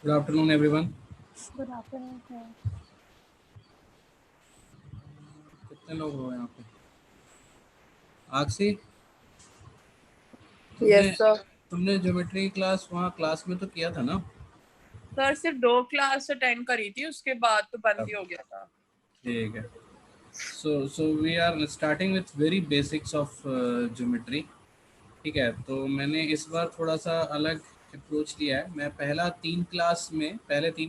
Good afternoon, everyone. Good afternoon sir. कितने लोग हो यहाँ पे? आक्षी, यस तुमने सर। तुमने ज्योमेट्री क्लास वहाँ क्लास में तो किया था ना? सर सिर्फ 2 क्लास अटेंड करी थी, उसके बाद तो बंद ही हो गया था। ठीक है। So we are starting with very basics of geometry. ठीक है, तो मैंने इस बार थोड़ा सा अलग अप्रोच लिया है। मैं पहले तीन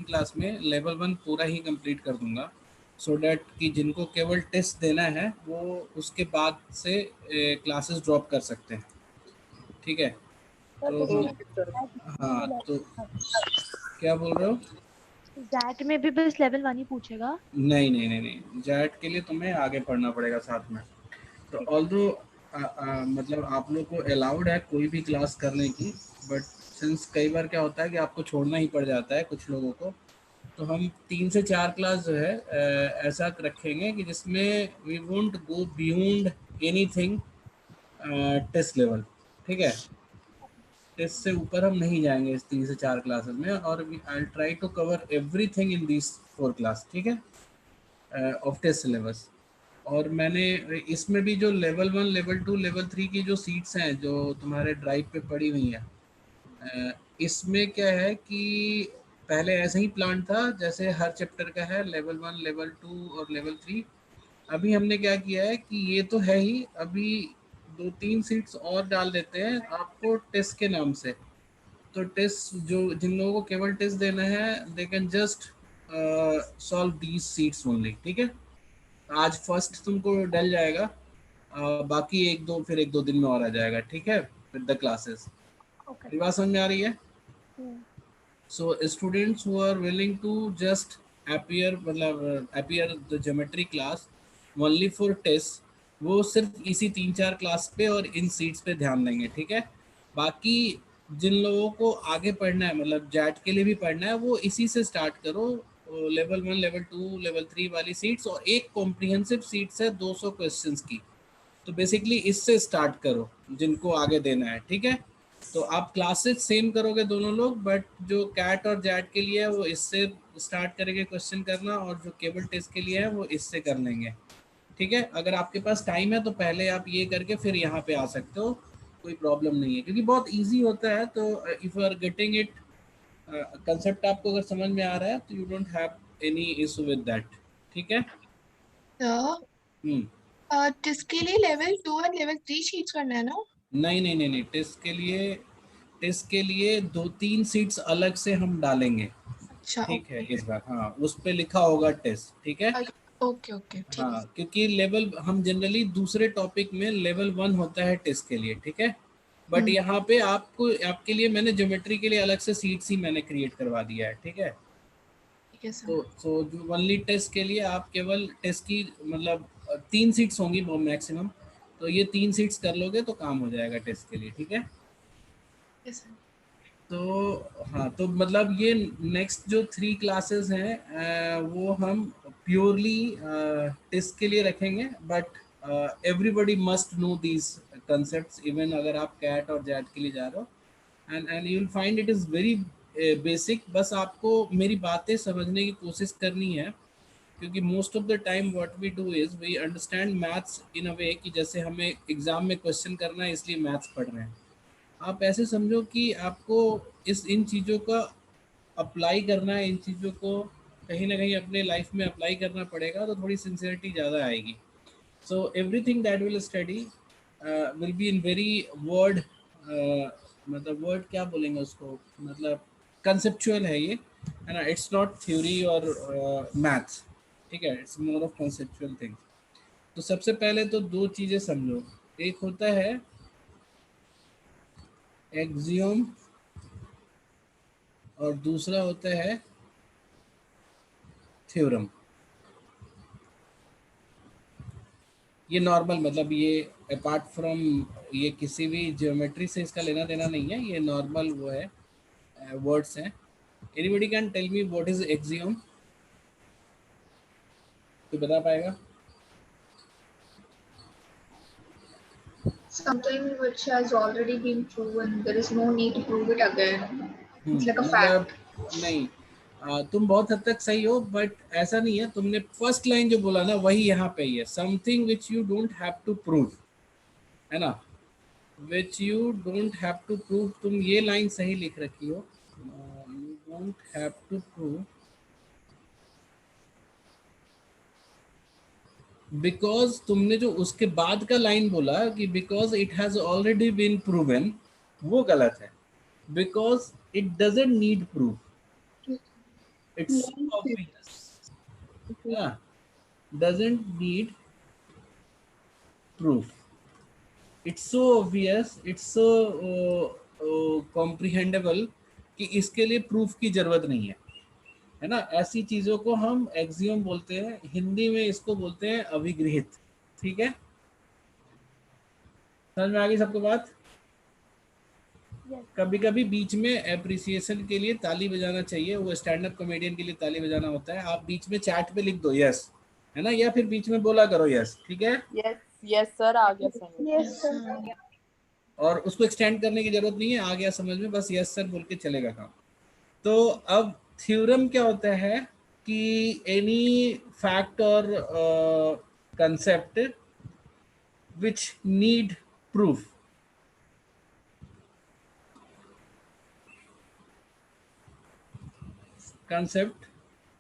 क्लास में लेवल 1 पूरा ही कंप्लीट कर दूंगा, सो डैट कि जिनको केवल टेस्ट देना है वो उसके बाद से क्लासेस ड्रॉप कर सकते हैं। ठीक है, तो हम ओके सर। हाँ, तो क्या बोल रहे हो? जैट में भी बस लेवल 1 ही पूछेगा। नहीं नहीं नहीं नहीं, जैट के लिए तुम्हें आगे पढ़ना पड़ेगा साथ में। तो ठीक है। ऑल्दो मतलब आप लोग को अलाउड है कोई भी क्लास करने की, बट सिंस कई बार क्या होता है कि आपको छोड़ना ही पड़ जाता है कुछ लोगों को, तो हम 3 से 4 क्लास जो है ऐसा रखेंगे कि जिसमें we won't go beyond anything test level. ठीक है, टेस्ट से ऊपर हम नहीं जाएंगे इस 3 से 4 क्लासेस में, और I try to cover everything in this 4 class. ठीक है, ऑफ टेस्ट सिलेबस। और मैंने इसमें भी जो लेवल 1 लेवल 2 लेवल 3 की जो सीट्स हैं जो तुम्हारे ड्राइव पे पड़ी हुई हैं, इसमें क्या है कि पहले ऐसे ही प्लान था जैसे हर चैप्टर का है, लेवल 1 लेवल 2 और लेवल 3। अभी हमने क्या किया है कि ये तो है ही, अभी 2-3 सीट्स और डाल देते हैं आपको टेस्ट के नाम से। तो टेस्ट जो जिन लोगों को केवल टेस्ट देना है, they can just solve these seats only. ठीक है, आज फर्स्ट तुमको डल जाएगा, बाकी एक दो दिन में और आ जाएगा। ठीक है, विद द क्लासेस। ओके। मेरी बात समझ में आ रही है? So students who are willing to just appear the geometry class only for test, वो सिर्फ इसी 3-4 क्लास पे और इन सीट्स पे ध्यान देंगे। ठीक है, बाकी जिन लोगों को आगे पढ़ना है, मतलब जैट के लिए भी पढ़ना है, वो इसी से स्टार्ट करो। लेवल 1 लेवल 2 लेवल 3 वाली सीट्स, और एक कॉम्प्रिहेंसिव सीट्स है 200 क्वेश्चंस की। तो बेसिकली इससे स्टार्ट करो जिनको आगे देना है। ठीक है, तो आप क्लासेस सेम करोगे दोनों लोग, बट जो कैट और जैट के लिए है वो इससे स्टार्ट करेंगे क्वेश्चन करना, और जो केबल टेस्ट के लिए है वो इससे कर लेंगे। ठीक है, अगर आपके पास टाइम है तो पहले आप ये करके फिर यहाँ पे आ सकते हो, कोई प्रॉब्लम नहीं है, क्योंकि बहुत इजी होता है। तो if you are getting it, concept आपको अगर समझ में आ रहा है तो you don't have any issue with that. ठीक है। हम्म। जिसके लिए लेवल 2 और लेवल 3 शीट्स करना है ना? नहीं नहीं नहीं नहीं, टेस्ट के लिए 2-3 सीट्स अलग से हम डालेंगे। अच्छा, ठीक है, इस बार हाँ उस पे लिखा होगा टेस्ट। ठीक है, ओके ओके ठीक है। हाँ, क्योंकि लेवल हम जनरली दूसरे टॉपिक में लेवल 1 होता है टेस्ट के लिए। ठीक है, बट यहाँ पे आपके लिए मैंने ज्योमेट्री के लिए अलग से सीट्स ही मैंने क्रिएट करवा दिया है। ठीक है, ठीक है सर। तो जो ओनली टेस्ट के लिए आप केवल टेस्ट की मतलब 3 सीट्स होंगी वो मैक्सिमम, तो ये 3 सीट्स कर लोगे तो काम हो जाएगा टेस्ट के लिए। ठीक है, यस सर। तो हाँ, तो मतलब ये नेक्स्ट जो 3 क्लासेस हैं वो हम प्योरली टेस्ट के लिए रखेंगे, but everybody must know these concepts, even अगर आप कैट और जैट के लिए जा रहे हो, and you will find it is very basic. बस आपको मेरी बातें समझने की कोशिश करनी है, क्योंकि most of the time what we do is we understand maths in a way कि जैसे हमें एग्जाम में क्वेश्चन करना है इसलिए मैथ्स पढ़ रहे हैं। आप ऐसे समझो कि आपको इन चीज़ों का अप्लाई करना है, इन चीज़ों को कहीं ना कहीं अपने लाइफ में अप्लाई करना पड़ेगा, तो थोड़ी सिंसियरिटी ज़्यादा आएगी। So everything that will study will be in very word, मतलब वर्ड क्या बोलेंगे उसको, मतलब कंसेप्चुअल है ये, है ना। इट्स नॉट थ्योरी और मैथ्स। ठीक है, it's more of conceptual thing. तो सबसे पहले तो 2 चीज़ें समझो, एक होता है एक्सियोम और दूसरा होता है थ्योरम। ये नॉर्मल, मतलब ये अपार्ट फ्रॉम, ये किसी भी ज्योमेट्री से इसका लेना देना नहीं है, ये नॉर्मल वो है, वर्ड्स हैं। Anybody can tell me what is axiom? कोई बता पाएगा? Something which has already been proven. There is no need to prove it again. It's like a मतलब fact. नहीं, तुम बहुत हद तक सही हो, बट ऐसा नहीं है। तुमने फर्स्ट लाइन जो बोला ना वही यहाँ पे ही है, something which you don't have to prove, है ना, which you don't have to prove. तुम ये लाइन सही लिख रखी हो, you don't have to prove because तुमने जो उसके बाद का लाइन बोला कि because it has already been proven, वो गलत है। Because it doesn't need proof, it's obvious, doesn't need proof, it's so obvious, it's so comprehensible कि इसके लिए प्रूफ की जरूरत नहीं है ना। ऐसी चीजों को हम एक्सियम बोलते हैं, हिंदी में इसको बोलते हैं अभिगृहित। ठीक है, समझ में आ गई सबको बात? Yes. कभी कभी बीच में एप्रिसिएशन के लिए ताली बजाना चाहिए, वो स्टैंड अप कॉमेडियन के लिए ताली बजाना होता है। आप बीच में चैट पे लिख दो यस, है ना, या फिर बीच में बोला करो यस, ठीक है। यस यस सर, आ गया समझ। Yes, sir. और उसको एक्सटेंड करने की जरूरत नहीं है, आ गया समझ में, बस यस सर बोल के चलेगा काम। तो अब थ्योरम क्या होता है कि एनी फैक्ट और concept which need proof, concept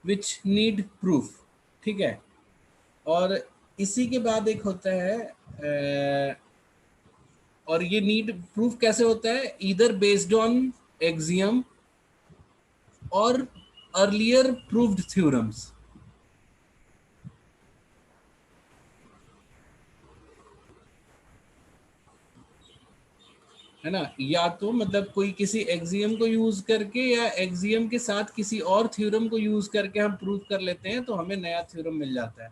which need proof, ठीक है। और इसी के बाद एक होता है और ये नीड प्रूफ कैसे होता है, ईदर बेस्ड ऑन एक्सियम और अर्लियर प्रूव्ड थ्योरम्स, है ना। या तो मतलब कोई किसी एक्सियम को यूज करके या एक्सियम के साथ किसी और थ्योरम को यूज करके हम प्रूव कर लेते हैं तो हमें नया थ्योरम मिल जाता है।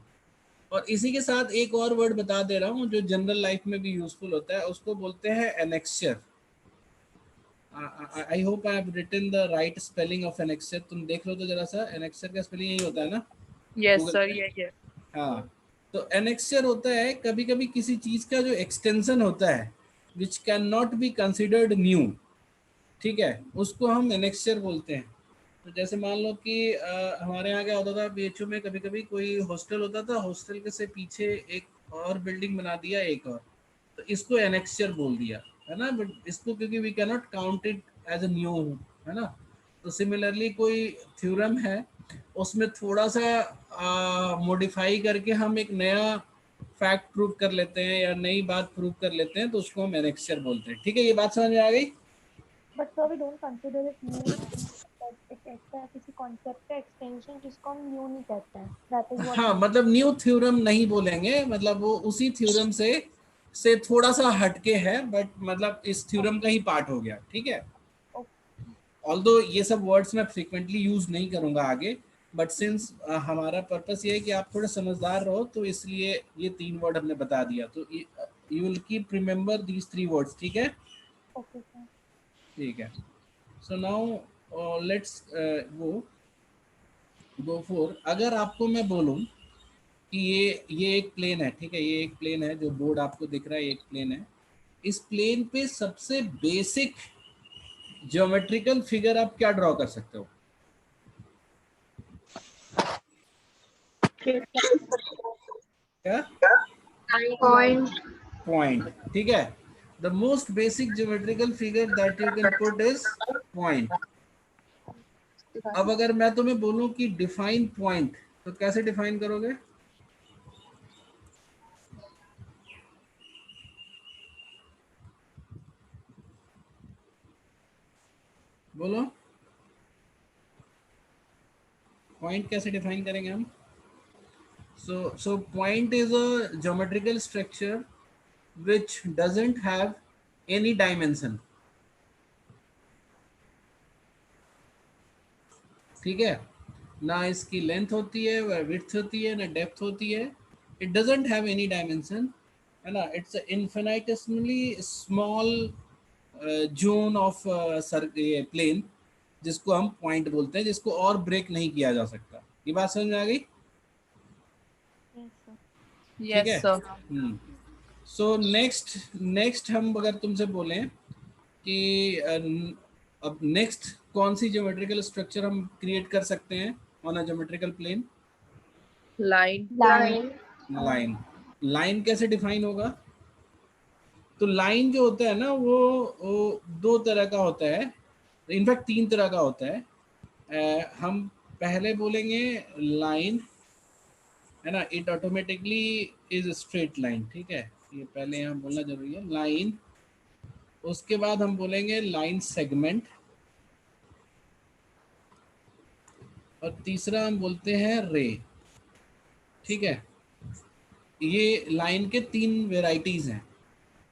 और इसी के साथ एक और वर्ड बता दे रहा हूँ जो जनरल लाइफ में भी यूजफुल होता है, उसको बोलते हैं annexure. I hope I have written the right spelling of annexure. तुम देख लो तो जरा सा, एनेक्स्चर का स्पेलिंग यही होता है ना? यस Google सर, पे? ये हाँ, तो एनेक्स्चर होता है कभी कभी किसी चीज का जो एक्सटेंशन होता है which can not be considered new, ठीक है, उसको हम एनेक्स्चर बोलते हैं। तो जैसे मान लो कि हमारे यहाँ क्या होता था बीएचयू में, कभी कभी कोई हॉस्टल होता था, हॉस्टल के से पीछे एक और बिल्डिंग बना दिया एक और, तो इसको एनेक्स्चर बोल दिया, है ना। बट इसको क्योंकि we can not count it as a new, है ना। तो सिमिलरली कोई थ्योरम है, उसमें थोड़ा सा मॉडिफाई करके हम एक नया फैक्ट प्रूव कर लेते हैं या नई बात प्रूव कर लेते हैं, तो उसको हम एनेक्स्चर बोलते हैं। ठीक है, ये बात समझ में आ गई? But sir, we don't consider it new. But एक ऐसा किसी concept का extension जिसको हम new नहीं कहते हैं. That is what. हाँ, मतलब न्यू थ्योरम नहीं बोलेंगे, मतलब वो उसी थ्योरम से थोड़ा सा हटके है, बट मतलब इस थ्योरम का ही पार्ट हो गया, ठीक है। ऑल्दो ये सब वर्ड्स मैं फ्रीक्वेंटली यूज नहीं करूंगा आगे, बट सिंस हमारा पर्पस ये है कि आप थोड़े समझदार रहो, तो इसलिए ये 3 वर्ड हमने बता दिया। तो you will keep remember these 3 words, ठीक है। Okay, sir. ठीक है, so now let's go for, अगर आपको मैं बोलूं कि ये एक प्लेन है, ठीक है, ये एक प्लेन है, जो बोर्ड आपको दिख रहा है ये एक प्लेन है। इस प्लेन पे सबसे बेसिक ज्योमेट्रिकल फिगर आप क्या ड्रॉ कर सकते हो? क्या? Point. पॉइंट, ठीक है। The most basic geometrical figure that you can put is point. अब अगर मैं तुम्हें बोलूं कि डिफाइन पॉइंट, तो कैसे डिफाइन करोगे? बोलो, पॉइंट कैसे डिफाइन करेंगे हम? So point is a geometrical structure which doesn't have any dimension, ठीक है, ना इसकी लेंथ होती है, ना विड्थ होती है, ना डेप्थ होती है। It doesn't have any dimension, है ना। It's infinitesimally small zone of plane, जिसको हम पॉइंट बोलते हैं, जिसको और ब्रेक नहीं किया जा सकता। ये बात समझ में आ गई? Yes, sir. ठीक यस है। सर। सो नेक्स्ट हम अगर तुमसे बोलें कि अब नेक्स्ट कौन सी ज्योमेट्रिकल स्ट्रक्चर हम क्रिएट कर सकते हैं on a geometrical plane? Line. Line. Line. Line कैसे डिफाइन होगा? तो लाइन जो होता है ना वो दो तरह का होता है, इनफैक्ट तीन तरह का होता है। हम पहले बोलेंगे लाइन, है ना, it automatically is straight line, ठीक है, ये पहले यहाँ बोलना जरूरी है, लाइन। उसके बाद हम बोलेंगे लाइन सेगमेंट, और तीसरा हम बोलते हैं रे, ठीक है। ये लाइन के तीन वेराइटीज हैं।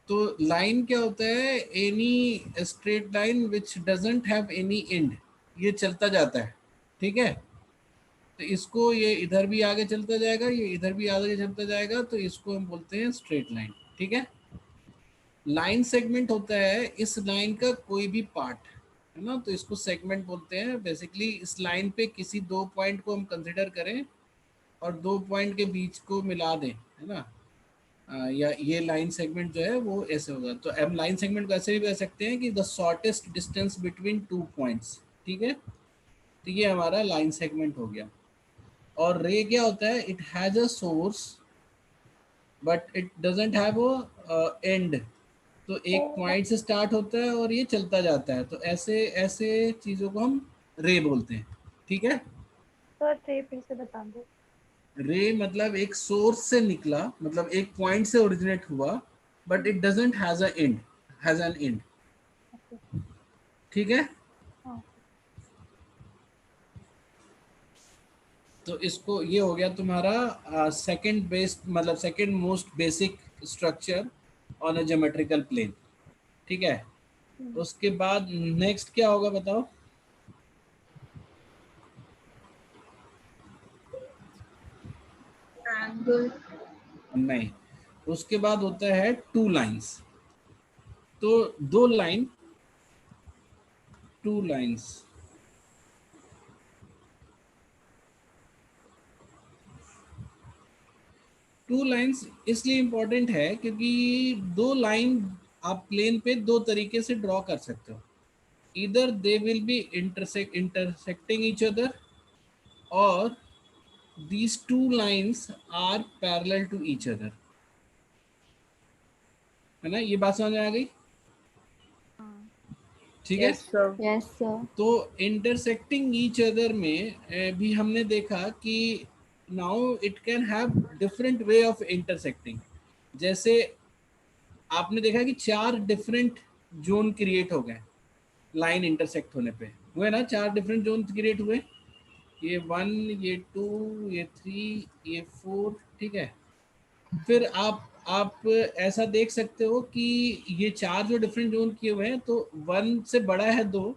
तो लाइन क्या होता है? Any straight line which doesn't have any and, ये चलता जाता है, ठीक है। तो इसको, ये इधर भी आगे चलता जाएगा, ये इधर भी आगे चलता जाएगा, तो इसको हम बोलते हैं स्ट्रेट लाइन, ठीक है। लाइन सेगमेंट होता है इस लाइन का कोई भी पार्ट, है ना, तो इसको सेगमेंट बोलते हैं। बेसिकली इस लाइन पे किसी दो पॉइंट को हम कंसिडर करें और दो पॉइंट के बीच को मिला दें, है ना, या ये लाइन सेगमेंट जो है वो ऐसे होगा। तो हम लाइन सेगमेंट को ऐसे भी कह सकते हैं कि the shortest distance between two points, ठीक है। तो ये हमारा लाइन सेगमेंट हो गया। और रे क्या होता है? It has a source but it doesn't have a and, तो एक पॉइंट से स्टार्ट होता है और ये चलता जाता है। तो ऐसे ऐसे चीज़ों को हम रे बोलते हैं, ठीक है। सर ट्रे फिर से बता दो। रे मतलब एक सोर्स से निकला, मतलब एक पॉइंट से ओरिजिनेट हुआ, but it doesn't has a end, has an end, okay. ठीक है। हाँ। तो इसको, ये हो गया तुम्हारा सेकंड बेस्ट, मतलब second most basic structure on a geometrical plane, ठीक है। उसके बाद नेक्स्ट क्या होगा बताओ? Angle. नहीं, उसके बाद होता है टू लाइंस। तो दो line, two lines, two lines इसलिए इंपॉर्टेंट है क्योंकि दो लाइन आप प्लेन पे दो तरीके से ड्रॉ कर सकते हो। इधर they will be intersecting each other, और these two lines are parallel to each other, है ना, ये बात समझ में आ गई? ठीक है। Yes sir. Yes sir. तो इंटरसेक्टिंग ईच अदर में भी हमने देखा कि now it can have different way of intersecting. जैसे आपने देखा कि चार डिफरेंट जोन क्रिएट हो गए लाइन इंटरसेक्ट होने पे, हुए ना, चार डिफरेंट जोन क्रिएट हुए, ये 1, ये 2, ये 3, ये 4, ठीक है। फिर आप ऐसा देख सकते हो कि ये चार जो डिफरेंट जोन किए हुए हैं, तो 1 से बड़ा है 2,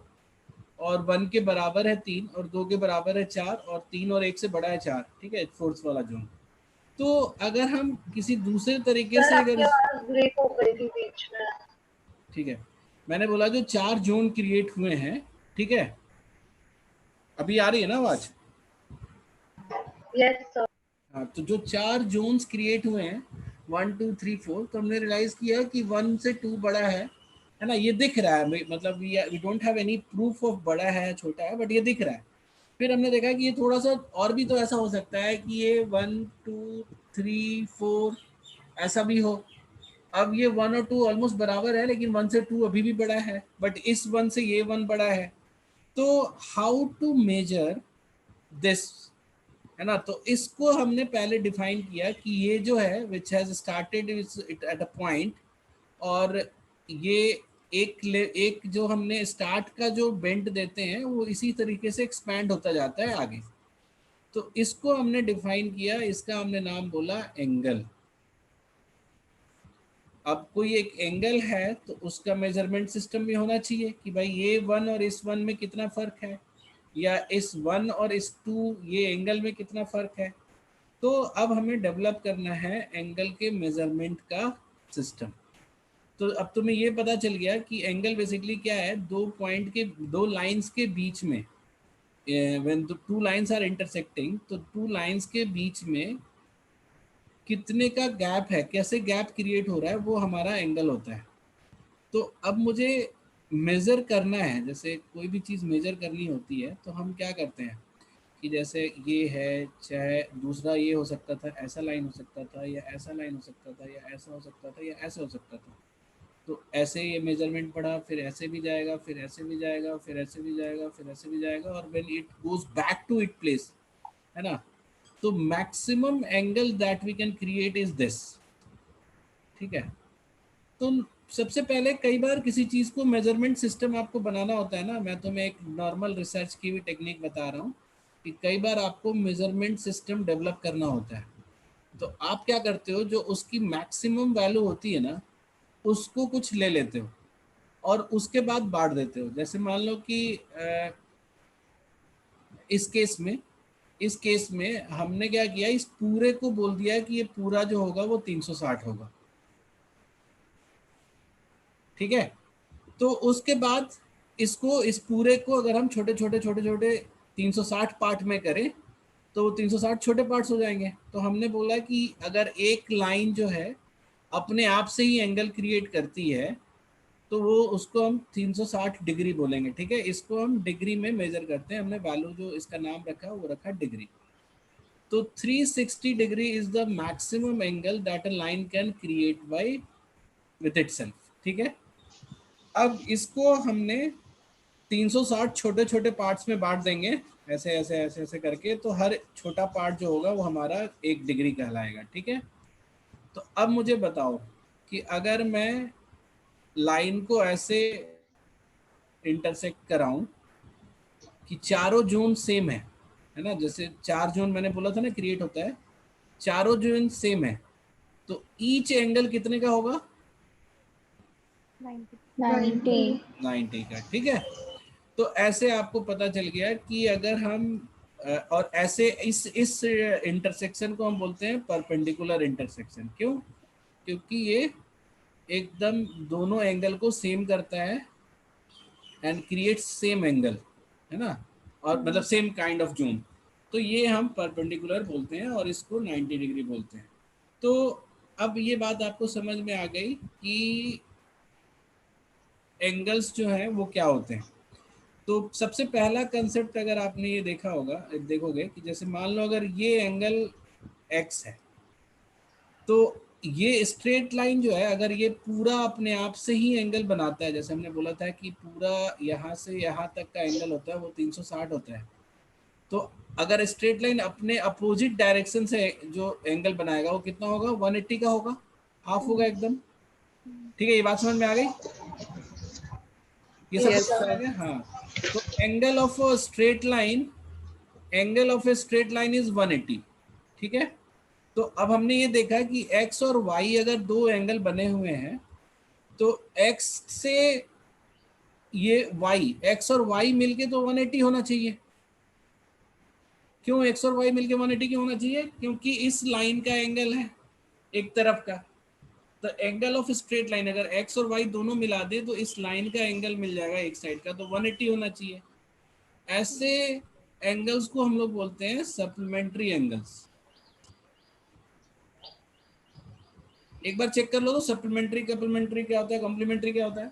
और 1 के बराबर है 3, और 2 के बराबर है 4, और 3 और 1 से बड़ा है 4, ठीक है, फोर्थ वाला जोन। तो अगर हम किसी दूसरे तरीके सर से आपकी अगर, आवाज ब्रेक हो गई थी बीच में। ठीक है, मैंने बोला जो चार जोन क्रिएट हुए हैं, ठीक है, अभी आ रही है ना आवाज? Yes sir. हाँ, तो जो चार जोन्स क्रिएट हुए हैं 1 2 3 4, तो हमने रियलाइज किया कि 1 से 2 बड़ा है ना, ये दिख रहा है, मतलब we don't have any proof of बड़ा है छोटा है, बट ये दिख रहा है। फिर हमने देखा कि ये थोड़ा सा और भी तो ऐसा हो सकता है कि ये 1 2 3 4 ऐसा भी हो। अब ये 1 और 2 ऑलमोस्ट बराबर है, लेकिन 1 से 2 अभी भी बड़ा है, बट इस 1 से ये 1 बड़ा है। तो हाउ टू मेजर दिस, है ना, तो इसको हमने पहले डिफाइन किया कि ये जो है which has started at a point, और ये एक जो हमने स्टार्ट का जो बेंड देते हैं वो इसी तरीके से एक्सपैंड होता जाता है आगे। तो इसको हमने डिफाइन किया, इसका हमने नाम बोला एंगल। अब कोई एक एंगल है तो उसका मेजरमेंट सिस्टम भी होना चाहिए कि भाई ये 1 और इस 1 में कितना फर्क है, या इस 1 और इस 2 ये एंगल में कितना फर्क है। तो अब हमें डेवलप करना है एंगल के मेजरमेंट का सिस्टम। तो अब तुम्हें ये पता चल गया कि एंगल बेसिकली क्या है, दो पॉइंट के, दो लाइंस के बीच में, when the two lines are intersecting, तो टू लाइंस के बीच में कितने का गैप है, कैसे गैप क्रिएट हो रहा है, वो हमारा एंगल होता है। तो अब मुझे मेज़र करना है, जैसे कोई भी चीज़ मेज़र करनी होती है तो हम क्या करते हैं कि जैसे ये है, चाहे दूसरा ये हो सकता था, ऐसा लाइन हो सकता था, या ऐसा लाइन हो सकता था, या ऐसा हो सकता था, या ऐसा हो सकता था। तो ऐसे ये मेजरमेंट पड़ा, फिर ऐसे भी जाएगा, फिर ऐसे भी जाएगा, फिर ऐसे भी जाएगा, फिर ऐसे भी जाएगा, और when it goes back to it place, है ना, तो maximum angle that we can create is this. ठीक है, तो सबसे पहले कई बार किसी चीज़ को मेजरमेंट सिस्टम आपको बनाना होता है ना, मैं तुम्हें एक नॉर्मल रिसर्च की भी टेक्निक बता रहा हूँ कि कई बार आपको मेजरमेंट सिस्टम डेवलप करना होता है। तो आप क्या करते हो, जो उसकी मैक्सिमम वैल्यू होती है ना, उसको कुछ ले लेते हो और उसके बाद बांट देते हो। जैसे मान लो कि इस केस में हमने क्या किया, इस पूरे को बोल दिया कि ये पूरा जो होगा वो 360 होगा। ठीक है, तो उसके बाद इसको, इस पूरे को अगर हम छोटे छोटे छोटे छोटे 360 पार्ट में करें तो वो 360 छोटे पार्ट्स हो जाएंगे। तो हमने बोला कि अगर एक लाइन जो है अपने आप से ही एंगल क्रिएट करती है तो वो उसको हम 360 डिग्री बोलेंगे। ठीक है, इसको हम डिग्री में मेजर करते हैं, हमने वैल्यू जो इसका नाम रखा वो रखा डिग्री। तो 360 degree is the maximum angle that a line can create bye with itself. ठीक है, अब इसको हमने 360 छोटे छोटे पार्ट्स में बांट देंगे, ऐसे ऐसे ऐसे ऐसे करके, तो हर छोटा पार्ट जो होगा वो हमारा 1 डिग्री कहलाएगा। ठीक है, तो अब मुझे बताओ कि अगर मैं लाइन को ऐसे इंटरसेक्ट कराऊं कि चारों जोन सेम है ना, जैसे 4 जोन मैंने बोला था ना क्रिएट होता है, चारों जोन सेम है, तो ईच एंगल कितने का होगा? 90 90 का। ठीक है, तो ऐसे आपको पता चल गया कि अगर हम और ऐसे इस इंटरसेक्शन को हम बोलते हैं परपेंडिकुलर इंटरसेक्शन। क्यों? क्योंकि ये एकदम दोनों एंगल को सेम करता है एंड क्रिएट्स सेम एंगल, है ना, और मतलब सेम काइंड ऑफ जोन। तो ये हम परपेंडिकुलर बोलते हैं और इसको 90 डिग्री बोलते हैं। तो अब ये बात आपको समझ में आ गई कि एंगल्स जो हैं वो क्या होते हैं। तो सबसे पहला कंसेप्ट अगर आपने ये देखा होगा, देखोगे कि जैसे मान लो अगर ये एंगल x है, तो ये स्ट्रेट लाइन जो है अगर ये पूरा अपने आप से ही एंगल बनाता है, जैसे हमने बोला था कि पूरा यहाँ से यहाँ तक का एंगल होता है वो 360 होता है, तो अगर स्ट्रेट लाइन अपने अपोजिट डायरेक्शन से जो एंगल बनाएगा वो कितना होगा? 180 का होगा, हाफ होगा एकदम। ठीक है, ये बात समझ में आ गई? ये सब Yes, समझ में आ sir. गया? हाँ, तो angle of a straight line, angle of a straight line is 180। ठीक है, तो अब हमने ये देखा कि x और y अगर दो एंगल बने हुए हैं तो x से ये y, x और y मिलके तो 180 होना चाहिए। क्यों x और y मिलके 180 क्यों होना चाहिए? क्योंकि इस लाइन का एंगल है एक तरफ का, तो एंगल ऑफ स्ट्रेट लाइन अगर x और y दोनों मिला दे तो इस लाइन का एंगल मिल जाएगा एक साइड का, तो 180 होना चाहिए। ऐसे एंगल्स को हम लोग बोलते हैं सप्लीमेंट्री एंगल्स। एक बार चेक कर लो तो सप्लीमेंट्री कप्लीमेंट्री क्या होता है, कॉम्प्लीमेंट्री क्या होता है?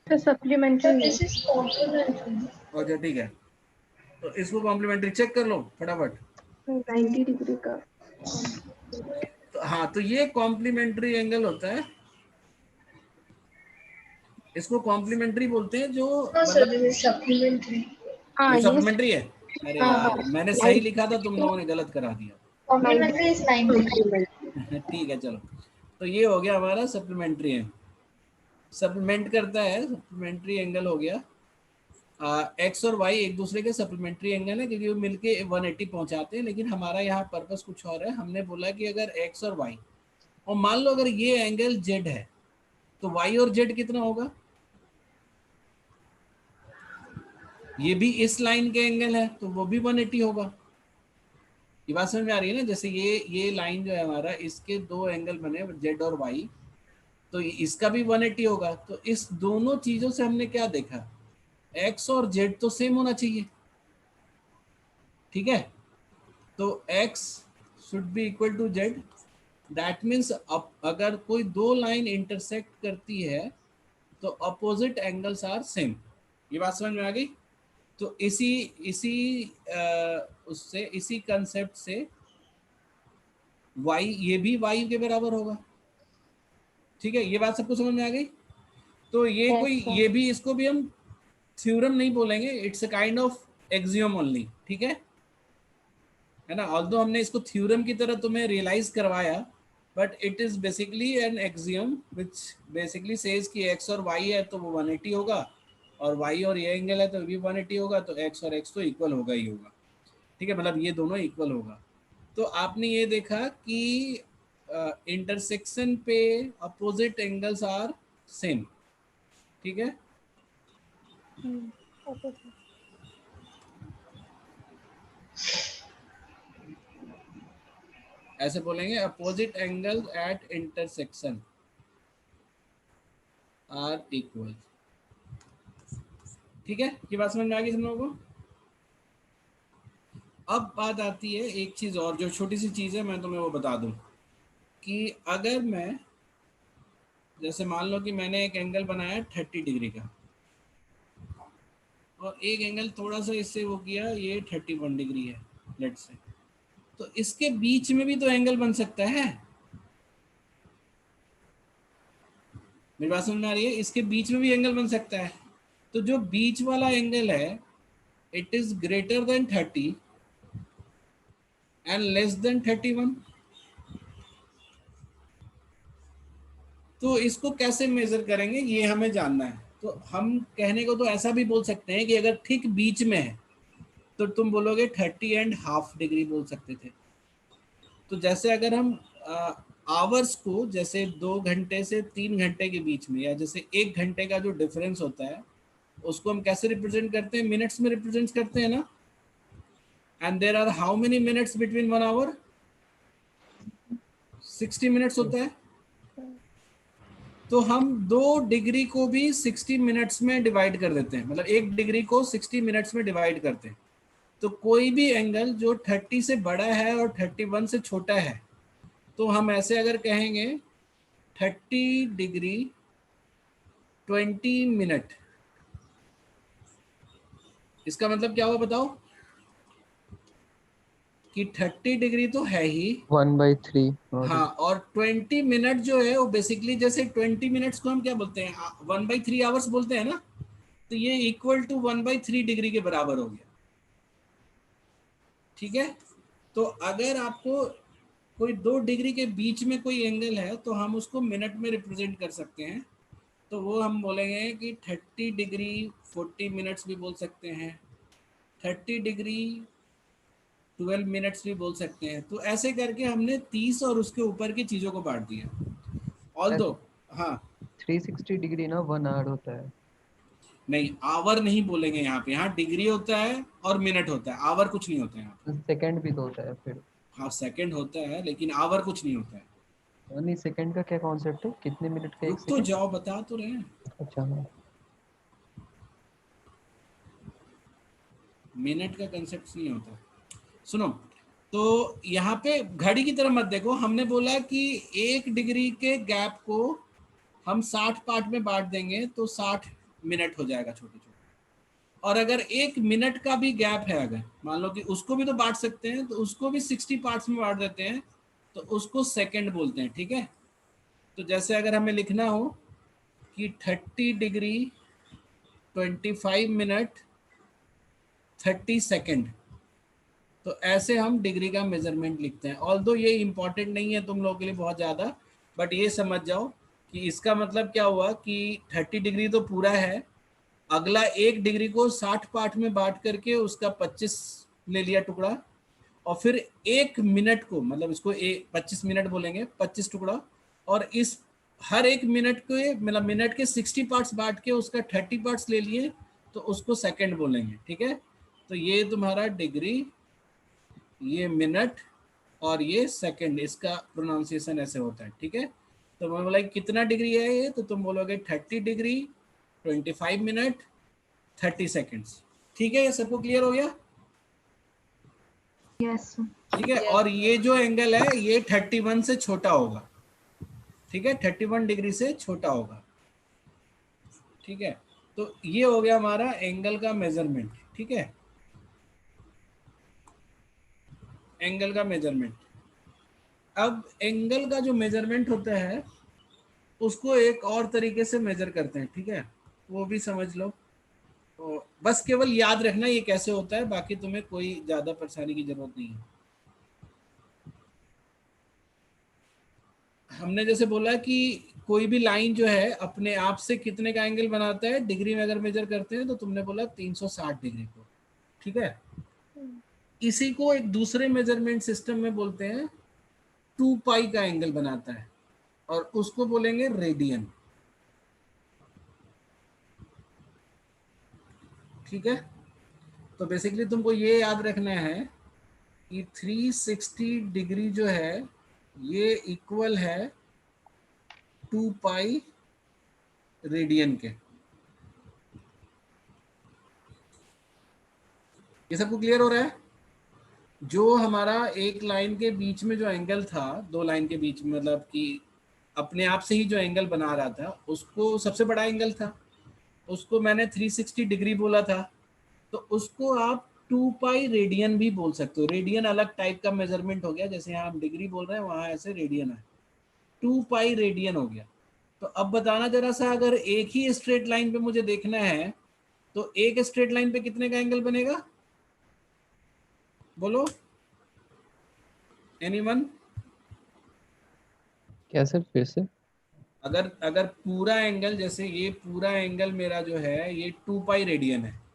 तो सप्लीमेंट्री This is complementary. अच्छा ठीक है, तो इसको कॉम्प्लीमेंट्री चेक कर लो फटाफट। 90 डिग्री का। तो हाँ, तो ये कॉम्प्लीमेंट्री एंगल होता है, इसको कॉम्प्लीमेंट्री बोलते हैं। जो No, sir, मतलब this is supplementary. हाँ ये ये सप्लीमेंट्री है। अरे हाँ हाँ यार मैंने सही लिखा था, तुम लोगों ने गलत करा दिया। Complementary is 90. ठीक है चलो, तो ये हो गया हमारा सप्लीमेंट्री एंगल, सप्लीमेंट करता है, सप्लीमेंट्री एंगल हो गया। एक्स और वाई एक दूसरे के सप्लीमेंट्री एंगल है क्योंकि वो मिलके 180 पहुंचाते हैं, लेकिन हमारा यहाँ पर्पस कुछ और है। हमने बोला कि अगर एक्स और वाई, और मान लो अगर ये एंगल जेड है तो वाई और जेड कितना होगा? ये भी इस लाइन के एंगल है तो वो भी 180 होगा। ये बात समझ में आ रही है ना? जैसे ये लाइन जो है हमारा, इसके दो एंगल बने जेड और वाई, तो इसका भी 180 होगा। तो इस दोनों चीजों से हमने क्या देखा, एक्स और जेड तो सेम होना चाहिए। ठीक है, तो x should be equal to z। That means अगर कोई दो लाइन इंटरसेक्ट करती है तो अपोजिट एंगल्स आर सेम। ये बात समझ में आ गई? तो इसी इसी उससे इसी कंसेप्ट से y ये भी y के बराबर होगा। ठीक है, ये बात सबको समझ में आ गई? तो ये Yes, कोई sir. ये भी इसको भी हम थ्योरम नहीं बोलेंगे, it's a kind of axiom only. ठीक है ना? ऑल्दो हमने इसको थ्योरम की तरह तुम्हें रियलाइज करवाया, but it is basically an axiom which basically says कि x और y है तो वो 180 होगा, और y और ये एंगल है तो भी 180 होगा, तो x और x तो इक्वल होगा ही होगा। ठीक है, मतलब ये दोनों इक्वल होगा। तो आपने ये देखा कि इंटरसेक्शन पे अपोजिट एंगल्स आर सेम। ठीक है, Okay, sir. ऐसे बोलेंगे opposite angle at intersection are equal. ठीक है, ये बात समझ में आ गई सब लोगों को? अब बात आती है एक चीज और, जो छोटी सी चीज है मैं तुम्हें वो बता दूं कि अगर मैं जैसे मान लो कि मैंने एक एंगल बनाया 30 डिग्री का, और एक एंगल थोड़ा सा इससे वो किया, ये 31 डिग्री है लेट्स से, तो इसके बीच में भी तो एंगल बन सकता है। मेरी बात समझ में आ रही है? इसके बीच में भी एंगल बन सकता है। तो जो बीच वाला एंगल है it is greater than 30 and less than 31। तो इसको कैसे मेजर करेंगे ये हमें जानना है। तो हम कहने को तो ऐसा भी बोल सकते हैं कि अगर ठीक बीच में है तो तुम बोलोगे 30.5 डिग्री बोल सकते थे। तो जैसे अगर हम आवर्स को जैसे 2 घंटे से 3 घंटे के बीच में, या जैसे 1 घंटे का जो डिफरेंस होता है उसको हम कैसे रिप्रेजेंट करते हैं? मिनट्स में रिप्रेजेंट करते हैं ना। And there are how many minutes between 1 hour? 60 minutes होता है। तो हम 2 डिग्री को भी 60 मिनट्स में डिवाइड कर देते हैं, मतलब 1 डिग्री को 60 मिनट्स में डिवाइड करते हैं। तो कोई भी एंगल जो 30 से बड़ा है और 31 से छोटा है, तो हम ऐसे अगर कहेंगे 30 डिग्री 20 मिनट, इसका मतलब क्या हुआ बताओ? कि 30 डिग्री तो है ही 1/3। हाँ, और 20 मिनट जो है वो बेसिकली जैसे 20 मिनट्स को हम क्या बोलते हैं? 1/3 आवर्स बोलते हैं ना। तो ये इक्वल टू 1/3 डिग्री के बराबर हो गया। ठीक है, तो अगर आपको कोई 2 डिग्री के बीच में कोई एंगल है तो हम उसको मिनट में रिप्रेजेंट कर सकते हैं। तो वो हम बोलेंगे कि 30 डिग्री 40 मिनट्स भी बोल सकते हैं, 30 डिग्री 12 मिनट्स भी बोल सकते हैं। तो ऐसे करके हमने 30 और उसके ऊपर की चीज़ों को बांट दिया। ऑल्दो हाँ 360 डिग्री ना 1 आवर होता है। नहीं, आवर नहीं बोलेंगे यहाँ पे, यहाँ डिग्री होता है और मिनट होता है, आवर कुछ नहीं होता है यहाँ पे। सेकंड भी तो होता है फिर। हाँ सेकंड होता है लेकिन आवर कुछ नहीं होता है। नहीं, सेकंड का क्या कॉन्सेप्ट है? कितने मिनट का एक रुक तो सेकंड? जाओ, बता तो रहे हैं। अच्छा हाँ। मिनट का कंसेप्ट नहीं होता। सुनो, तो यहाँ पे घड़ी की तरह मत देखो। हमने बोला कि 1 डिग्री के गैप को हम 60 पार्ट में बांट देंगे तो 60 मिनट हो जाएगा छोटे छोटे। और अगर 1 मिनट का भी गैप है, अगर मान लो कि उसको भी तो बांट सकते हैं, तो उसको भी 60 पार्ट्स में बांट देते हैं, तो उसको सेकंड बोलते हैं। ठीक है, तो जैसे अगर हमें लिखना हो कि 30 डिग्री 25 मिनट 30 सेकंड, तो ऐसे हम डिग्री का मेजरमेंट लिखते हैं। ऑल्दो ये इंपॉर्टेंट नहीं है तुम लोगों के लिए बहुत ज़्यादा, बट ये समझ जाओ कि इसका मतलब क्या हुआ कि 30 डिग्री तो पूरा है, अगला 1 डिग्री को 60 पार्ट में बांट करके उसका 25 ले लिया टुकड़ा, और फिर 1 मिनट को, मतलब इसको 25 मिनट बोलेंगे, 25 टुकड़ा, और इस हर 1 मिनट के मतलब मिनट के 60 पार्ट्स बांट के उसका 30 पार्ट्स ले लिए, तो उसको सेकंड बोलेंगे। ठीक है, तो ये तुम्हारा डिग्री, ये मिनट, और ये सेकंड, इसका प्रोनाउंसिएशन ऐसे होता है। ठीक है, तो मैं बोला कितना डिग्री है ये, तो तुम बोलोगे 30 डिग्री 25 मिनट 30 सेकेंड्स। ठीक है, ये सबको क्लियर हो गया? यस। ठीक है, Yes, और ये जो एंगल है ये 31 से छोटा होगा। ठीक है, 31 डिग्री से छोटा होगा। ठीक है। तो ये हो गया हमारा एंगल का मेजरमेंट, ठीक है, एंगल का मेजरमेंट। अब एंगल का जो मेजरमेंट होता है उसको एक और तरीके से मेजर करते हैं, ठीक है, वो भी समझ लो। तो बस केवल याद रखना ये कैसे होता है, बाकी तुम्हें कोई ज़्यादा परेशानी की जरूरत नहीं है। हमने जैसे बोला कि कोई भी लाइन जो है अपने आप से कितने का एंगल बनाता है, डिग्री में अगर मेजर करते हैं तो तुमने बोला 360 डिग्री को, ठीक है। इसी को एक दूसरे मेजरमेंट सिस्टम में बोलते हैं 2 पाई का एंगल बनाता है, और उसको बोलेंगे रेडियन, ठीक है। तो बेसिकली तुमको ये याद रखना है कि 360 डिग्री जो है ये इक्वल है 2 पाई रेडियन के। ये सबको क्लियर हो रहा है? जो हमारा एक लाइन के बीच में जो एंगल था, दो लाइन के बीच में, मतलब कि अपने आप से ही जो एंगल बना रहा था उसको सबसे बड़ा एंगल था, उसको मैंने 360 डिग्री बोला था। तो उसको आप 2 पाई रेडियन भी बोल सकते हो। रेडियन अलग टाइप का मेजरमेंट हो गया, जैसे यहाँ हम डिग्री बोल रहे हैं वहाँ ऐसे रेडियन है, 2 पाई रेडियन हो गया। तो अब बताना जरा सा, अगर एक ही स्ट्रेट लाइन पे मुझे देखना है तो एक स्ट्रेट लाइन पे कितने का एंगल बनेगा, बोलो एनीवन? कैसे फिर से? अगर अगर पूरा एंगल, जैसे ये पूरा एंगल मेरा जो है ये 2 पाई रेडियन है,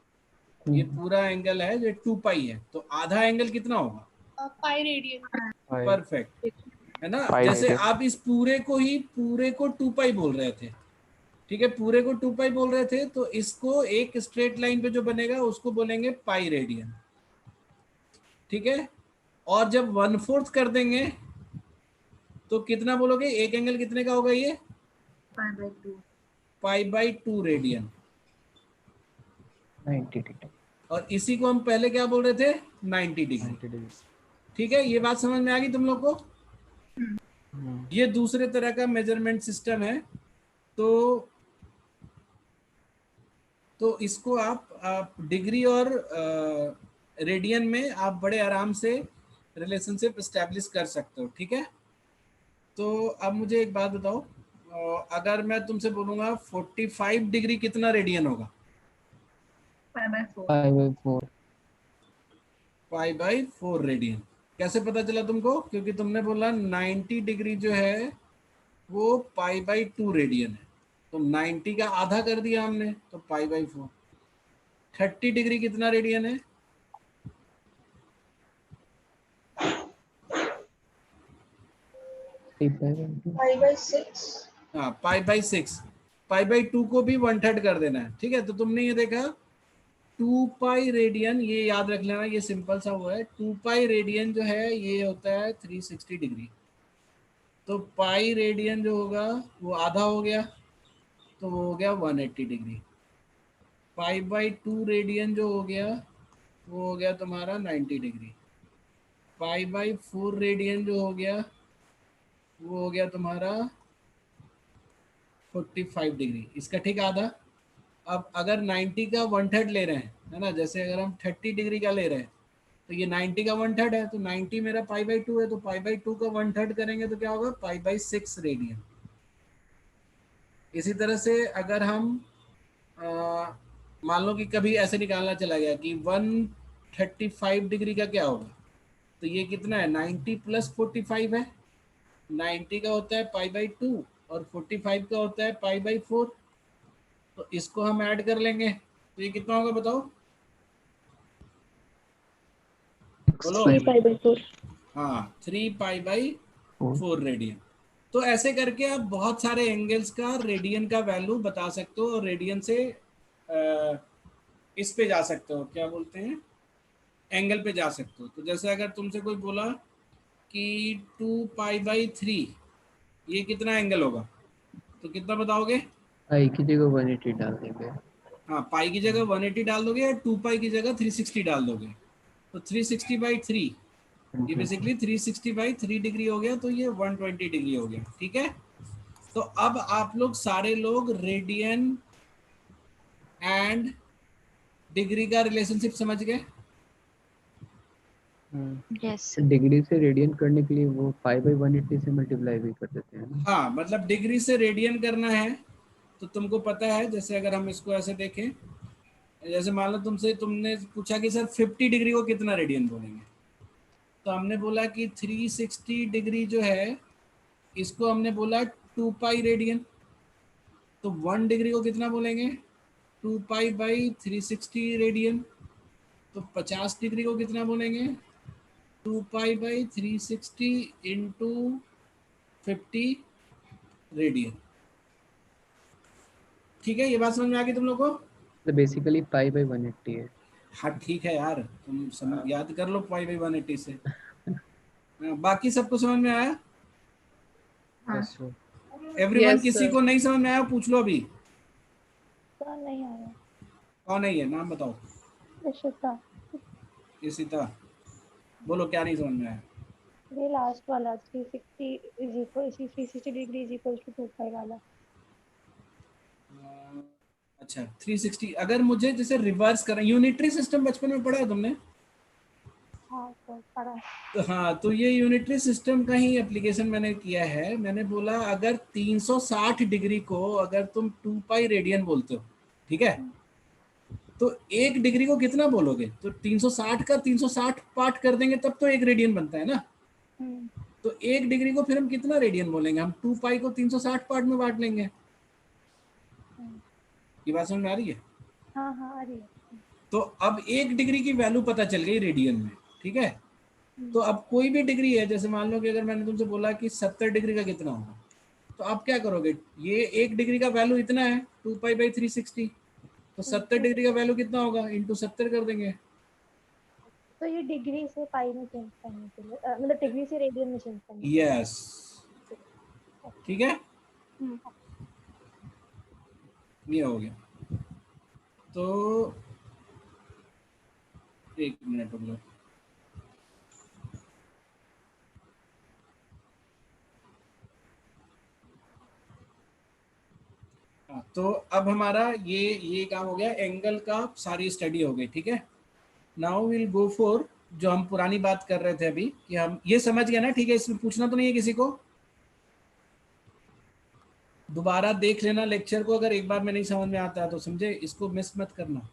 ये पूरा एंगल है जो 2 पाई है, तो आधा एंगल कितना होगा? Pi radian. परफेक्ट, है ना। पाई जैसे रेडियन। आप इस पूरे को 2 पाई बोल रहे थे, ठीक है, पूरे को 2 पाई बोल रहे थे, तो इसको एक स्ट्रेट लाइन पे जो बनेगा उसको बोलेंगे पाई रेडियन, ठीक है। और जब 1/4 कर देंगे तो कितना बोलोगे, एक एंगल कितने का होगा ये? पाई/2 रेडियन। 90 डिग्री। और इसी को हम पहले क्या बोल रहे थे? 90 डिग्री, 90 डिग्री। ठीक है। ये बात समझ में आ गई तुम लोग को? ये दूसरे तरह का मेजरमेंट सिस्टम है। तो इसको आप डिग्री और रेडियन में आप बड़े आराम से रिलेशनशिप एस्टेब्लिश कर सकते हो, ठीक है। तो अब मुझे एक बात बताओ, अगर मैं तुमसे बोलूँगा 45 डिग्री कितना रेडियन होगा? पाई/4 रेडियन। कैसे पता चला तुमको? क्योंकि तुमने बोला 90 डिग्री जो है वो पाई/2 रेडियन है, तो 90 का आधा कर दिया हमने, तो पाई/4। 30 डिग्री कितना रेडियन है? पाई/6। हाँ, पाई/6। पाई/2 को भी 1/3 कर देना है, ठीक है। तो तुमने ये देखा 2 पाई रेडियन, ये याद रख लेना, ये सिंपल सा वो है। 2 पाई रेडियन जो है ये होता है 360 डिग्री। तो पाई रेडियन जो होगा वो आधा हो गया, तो वो हो गया 180 डिग्री। पाई/2 रेडियन जो हो गया वो हो गया तुम्हारा 90 डिग्री। पाई/4 रेडियन जो हो गया वो हो गया तुम्हारा 45 डिग्री, इसका ठीक आधा। अब अगर 90 का 1/3 ले रहे हैं, है ना, जैसे अगर हम 30 डिग्री का ले रहे हैं तो ये 90 का 1/3 है, तो 90 मेरा पाई/2 है, तो पाई/2 का 1/3 करेंगे तो क्या होगा? पाई/6 रेडियन। इसी तरह से अगर हम मान लो कि कभी ऐसे निकालना चला गया कि 135 डिग्री का क्या होगा, तो ये कितना है? 90 + 45 है। 90 का होता है पाई/2 और 45 का होता है पाई/4, तो इसको हम ऐड कर लेंगे, तो ये कितना होगा बताओ? बोलो। 3 पाई/4। हाँ, 3 पाई/4 रेडियन। तो ऐसे करके आप बहुत सारे एंगल्स का रेडियन का वैल्यू बता सकते हो, और रेडियन से इस पे जा सकते हो, क्या बोलते हैं, एंगल पे जा सकते हो। तो जैसे अगर तुमसे कोई बोला कि 2 पाई/3 ये कितना एंगल होगा, तो कितना बताओगे? पाई की जगह 180 डाल देंगे। हाँ, पाई की जगह 180 डाल दोगे, या 2 पाई की जगह 360 डाल दोगे। तो 360/3, ये बेसिकली 360/3 डिग्री हो गया, तो ये 120 डिग्री हो गया, ठीक है। तो अब आप लोग सारे लोग रेडियन एंड डिग्री का रिलेशनशिप समझ गए? Yes. डिग्री से रेडियन करने के लिए वो 5/180 से मल्टीप्लाई भी कर देते हैं ना? हाँ, मतलब डिग्री से रेडियन करना है तो तुमको पता है, जैसे अगर हम इसको ऐसे देखें, जैसे मान लो तुमने पूछा कि सर 50 डिग्री को कितना रेडियन बोलेंगे, तो हमने बोला कि 360 डिग्री जो है इसको हमने बोला 2 पाई रेडियन, तो 1 डिग्री को कितना बोलेंगे? 2 पाई/360 रेडियन। तो 50 डिग्री को कितना बोलेंगे? 2 पाई/360 इंटू 50 रेडियन। ठीक है, ये बात समझ में आ गई तुम लोग को? तो बेसिकली 5/180 है। हाँ ठीक है यार, तुम याद कर लो पाई/180 से। बाकी सबको समझ में आया? हाँ. बस वो एवरीवन? Yes, किसी sir. को नहीं समझ में आया पूछ लो अभी। सर नहीं आ रहा। कौन नहीं है, नाम बताओ। इशिता, इशिता, बोलो क्या नहीं समझ में आया? ये लास्ट वाला 360 is equal 360 degree is equal to 2 pi वाला। अच्छा 360, अगर मुझे जैसे रिवर्स करना, यूनिटरी सिस्टम बचपन में पढ़ा है तुमने? हाँ सर पढ़ा है। तो हाँ, तो ये यूनिटरी सिस्टम का ही एप्लीकेशन मैंने किया है। मैंने बोला अगर 360 डिग्री को अगर तुम 2 पाई रेडियन बोलते हो, ठीक है, तो 1 डिग्री को कितना बोलोगे? तो 360 का 360 पार्ट कर देंगे तब तो 1 रेडियन बनता है ना। हम्म, तो 1 डिग्री को फिर हम कितना रेडियन बोलेंगे? हम 2 पाई को 360 पार्ट में बांट लेंगे। हम्म। ये बात समझ में आ रही है? हाँ हाँ आ रही है। तो अब 1 डिग्री की वैल्यू पता चल गई रेडियन में, ठीक है। तो हम्म, अब कोई भी डिग्री है, जैसे मान लो कि अगर मैंने तुमसे बोला कि 70 डिग्री का कितना होगा, तो आप क्या करोगे? ये 1 डिग्री का वैल्यू इतना है 2 पाई/360, तो 70 तो डिग्री का वैल्यू कितना होगा? इंटू 70 कर देंगे। तो ये डिग्री से पाई में चेंज करने के लिए मतलब डिग्री से रेडियन में चेंज करने के लिए। यस, ठीक है, हम्म, ये हो गया। तो एक मिनट रुक लो। हाँ, तो अब हमारा ये काम हो गया, एंगल का सारी स्टडी हो गई, ठीक है। नाउ विल गो फॉर जो हम पुरानी बात कर रहे थे अभी, कि हम ये समझ गए ना, ठीक है, इसमें पूछना तो नहीं है किसी को? दोबारा देख लेना लेक्चर को, अगर एक बार में नहीं समझ में आता है तो समझे, इसको मिस मत करना।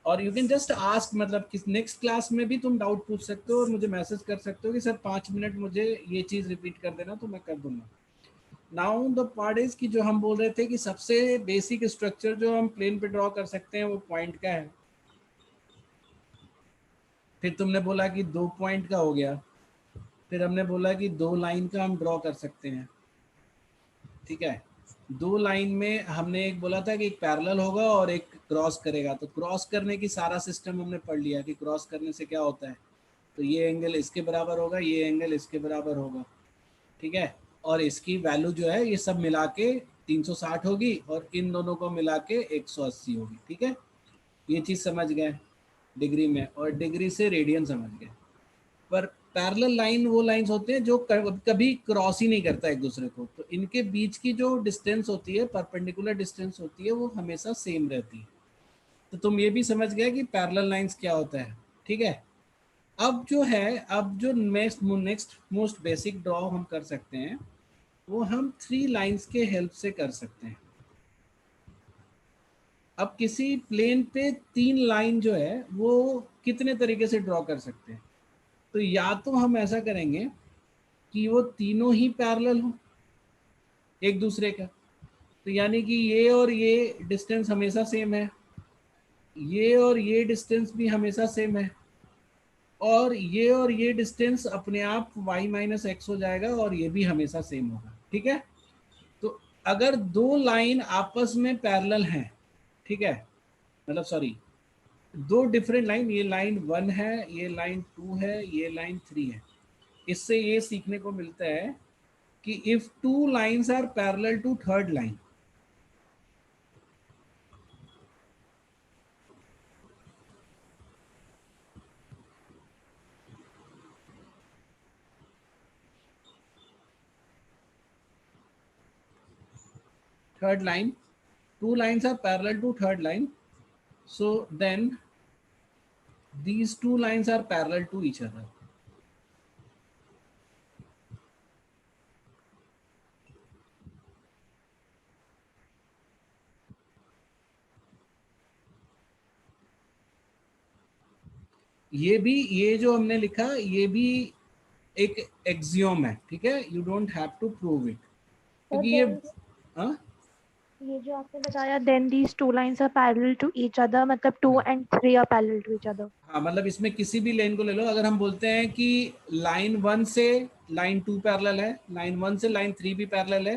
और यू कैन जस्ट आस्क, मतलब कि नेक्स्ट क्लास में भी तुम डाउट पूछ सकते हो और मुझे मैसेज कर सकते हो कि सर 5 मिनट मुझे ये चीज़ रिपीट कर देना, तो मैं कर दूंगा। नाउ द पार्ट इज कि जो हम बोल रहे थे कि सबसे बेसिक स्ट्रक्चर जो हम प्लेन पे ड्रॉ कर सकते हैं वो पॉइंट का है। फिर तुमने बोला कि 2 पॉइंट का हो गया, फिर हमने बोला कि 2 लाइन का हम ड्रॉ कर सकते हैं, ठीक है। 2 लाइन में हमने एक बोला था कि एक पैरेलल होगा और एक क्रॉस करेगा, तो क्रॉस करने की सारा सिस्टम हमने पढ़ लिया कि क्रॉस करने से क्या होता है। तो ये एंगल इसके बराबर होगा, ये एंगल इसके बराबर होगा, ठीक है। और इसकी वैल्यू जो है ये सब मिला के 360 होगी और इन दोनों को मिला के 180 होगी, ठीक है। ये चीज़ समझ गए डिग्री में, और डिग्री से रेडियन समझ गए। पर पैरेलल लाइन वो लाइंस होते हैं जो कभी क्रॉस ही नहीं करता एक दूसरे को, तो इनके बीच की जो डिस्टेंस होती है, परपेंडिकुलर डिस्टेंस होती है, वो हमेशा सेम रहती है। तो तुम ये भी समझ गए कि पैरेलल लाइंस क्या होता है, ठीक है। अब जो नेक्स्ट मोस्ट बेसिक ड्रॉ हम कर सकते हैं वो हम 3 लाइंस के हेल्प से कर सकते हैं। अब किसी प्लेन पे 3 लाइन जो है वो कितने तरीके से ड्रॉ कर सकते हैं? तो या तो हम ऐसा करेंगे कि वो तीनों ही पैरेलल हो एक दूसरे का, तो यानी कि ये और ये डिस्टेंस हमेशा सेम है, ये और ये डिस्टेंस भी हमेशा सेम है, और ये डिस्टेंस अपने आप y-x हो जाएगा और ये भी हमेशा सेम होगा, ठीक है। तो अगर 2 लाइन आपस में पैरेलल हैं, ठीक है, मतलब सॉरी 2 डिफरेंट लाइन, ये लाइन 1 है, ये लाइन 2 है, ये लाइन 3 है, इससे ये सीखने को मिलता है कि if 2 lines are parallel to third line, third line two lines are parallel to third line, so then these two lines are parallel to each other. ये जो हमने लिखा ये भी एक एक्सियोम है, ठीक है, you don't have to prove it, क्योंकि ये हाँ ये जो आपने बताया then these two lines are parallel to each other, मतलब 2 and 3 are parallel to each other. हाँ, मतलब इसमें किसी भी लाइन को ले लो, अगर हम बोलते हैं कि लाइन 1 से लाइन 2 पैरेलल है, लाइन 1 से लाइन 3 भी पैरेलल है,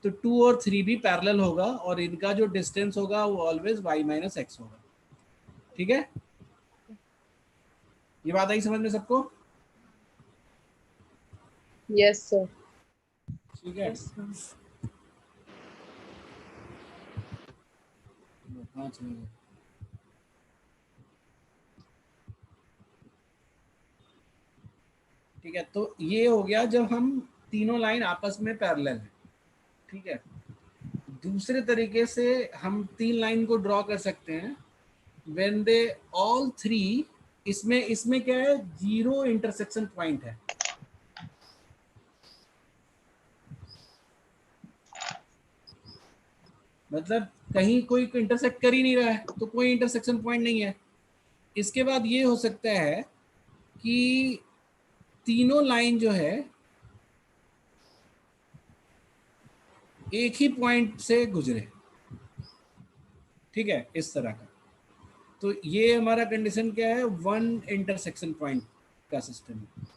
तो 2 और 3 भी पैरेलल होगा और इनका जो डिस्टेंस होगा वो ऑलवेज y माइनस एक्स होगा, ठीक है। ये बात आई समझ में सबको? Yes sir. ठीक है। 5 मिनट। ठीक है, तो ये हो गया जब हम तीनों लाइन आपस में पैरेलल है, ठीक है। दूसरे तरीके से हम 3 लाइन को ड्रॉ कर सकते हैं व्हेन दे ऑल 3, इसमें क्या है, 0 इंटरसेक्शन पॉइंट है, मतलब कहीं कोई इंटरसेक्ट कर ही नहीं रहा है तो कोई इंटरसेक्शन पॉइंट नहीं है। इसके बाद ये हो सकता है कि तीनों लाइन जो है एक ही पॉइंट से गुजरे, ठीक है, इस तरह का। तो ये हमारा कंडीशन क्या है, 1 इंटरसेक्शन पॉइंट का सिस्टम है।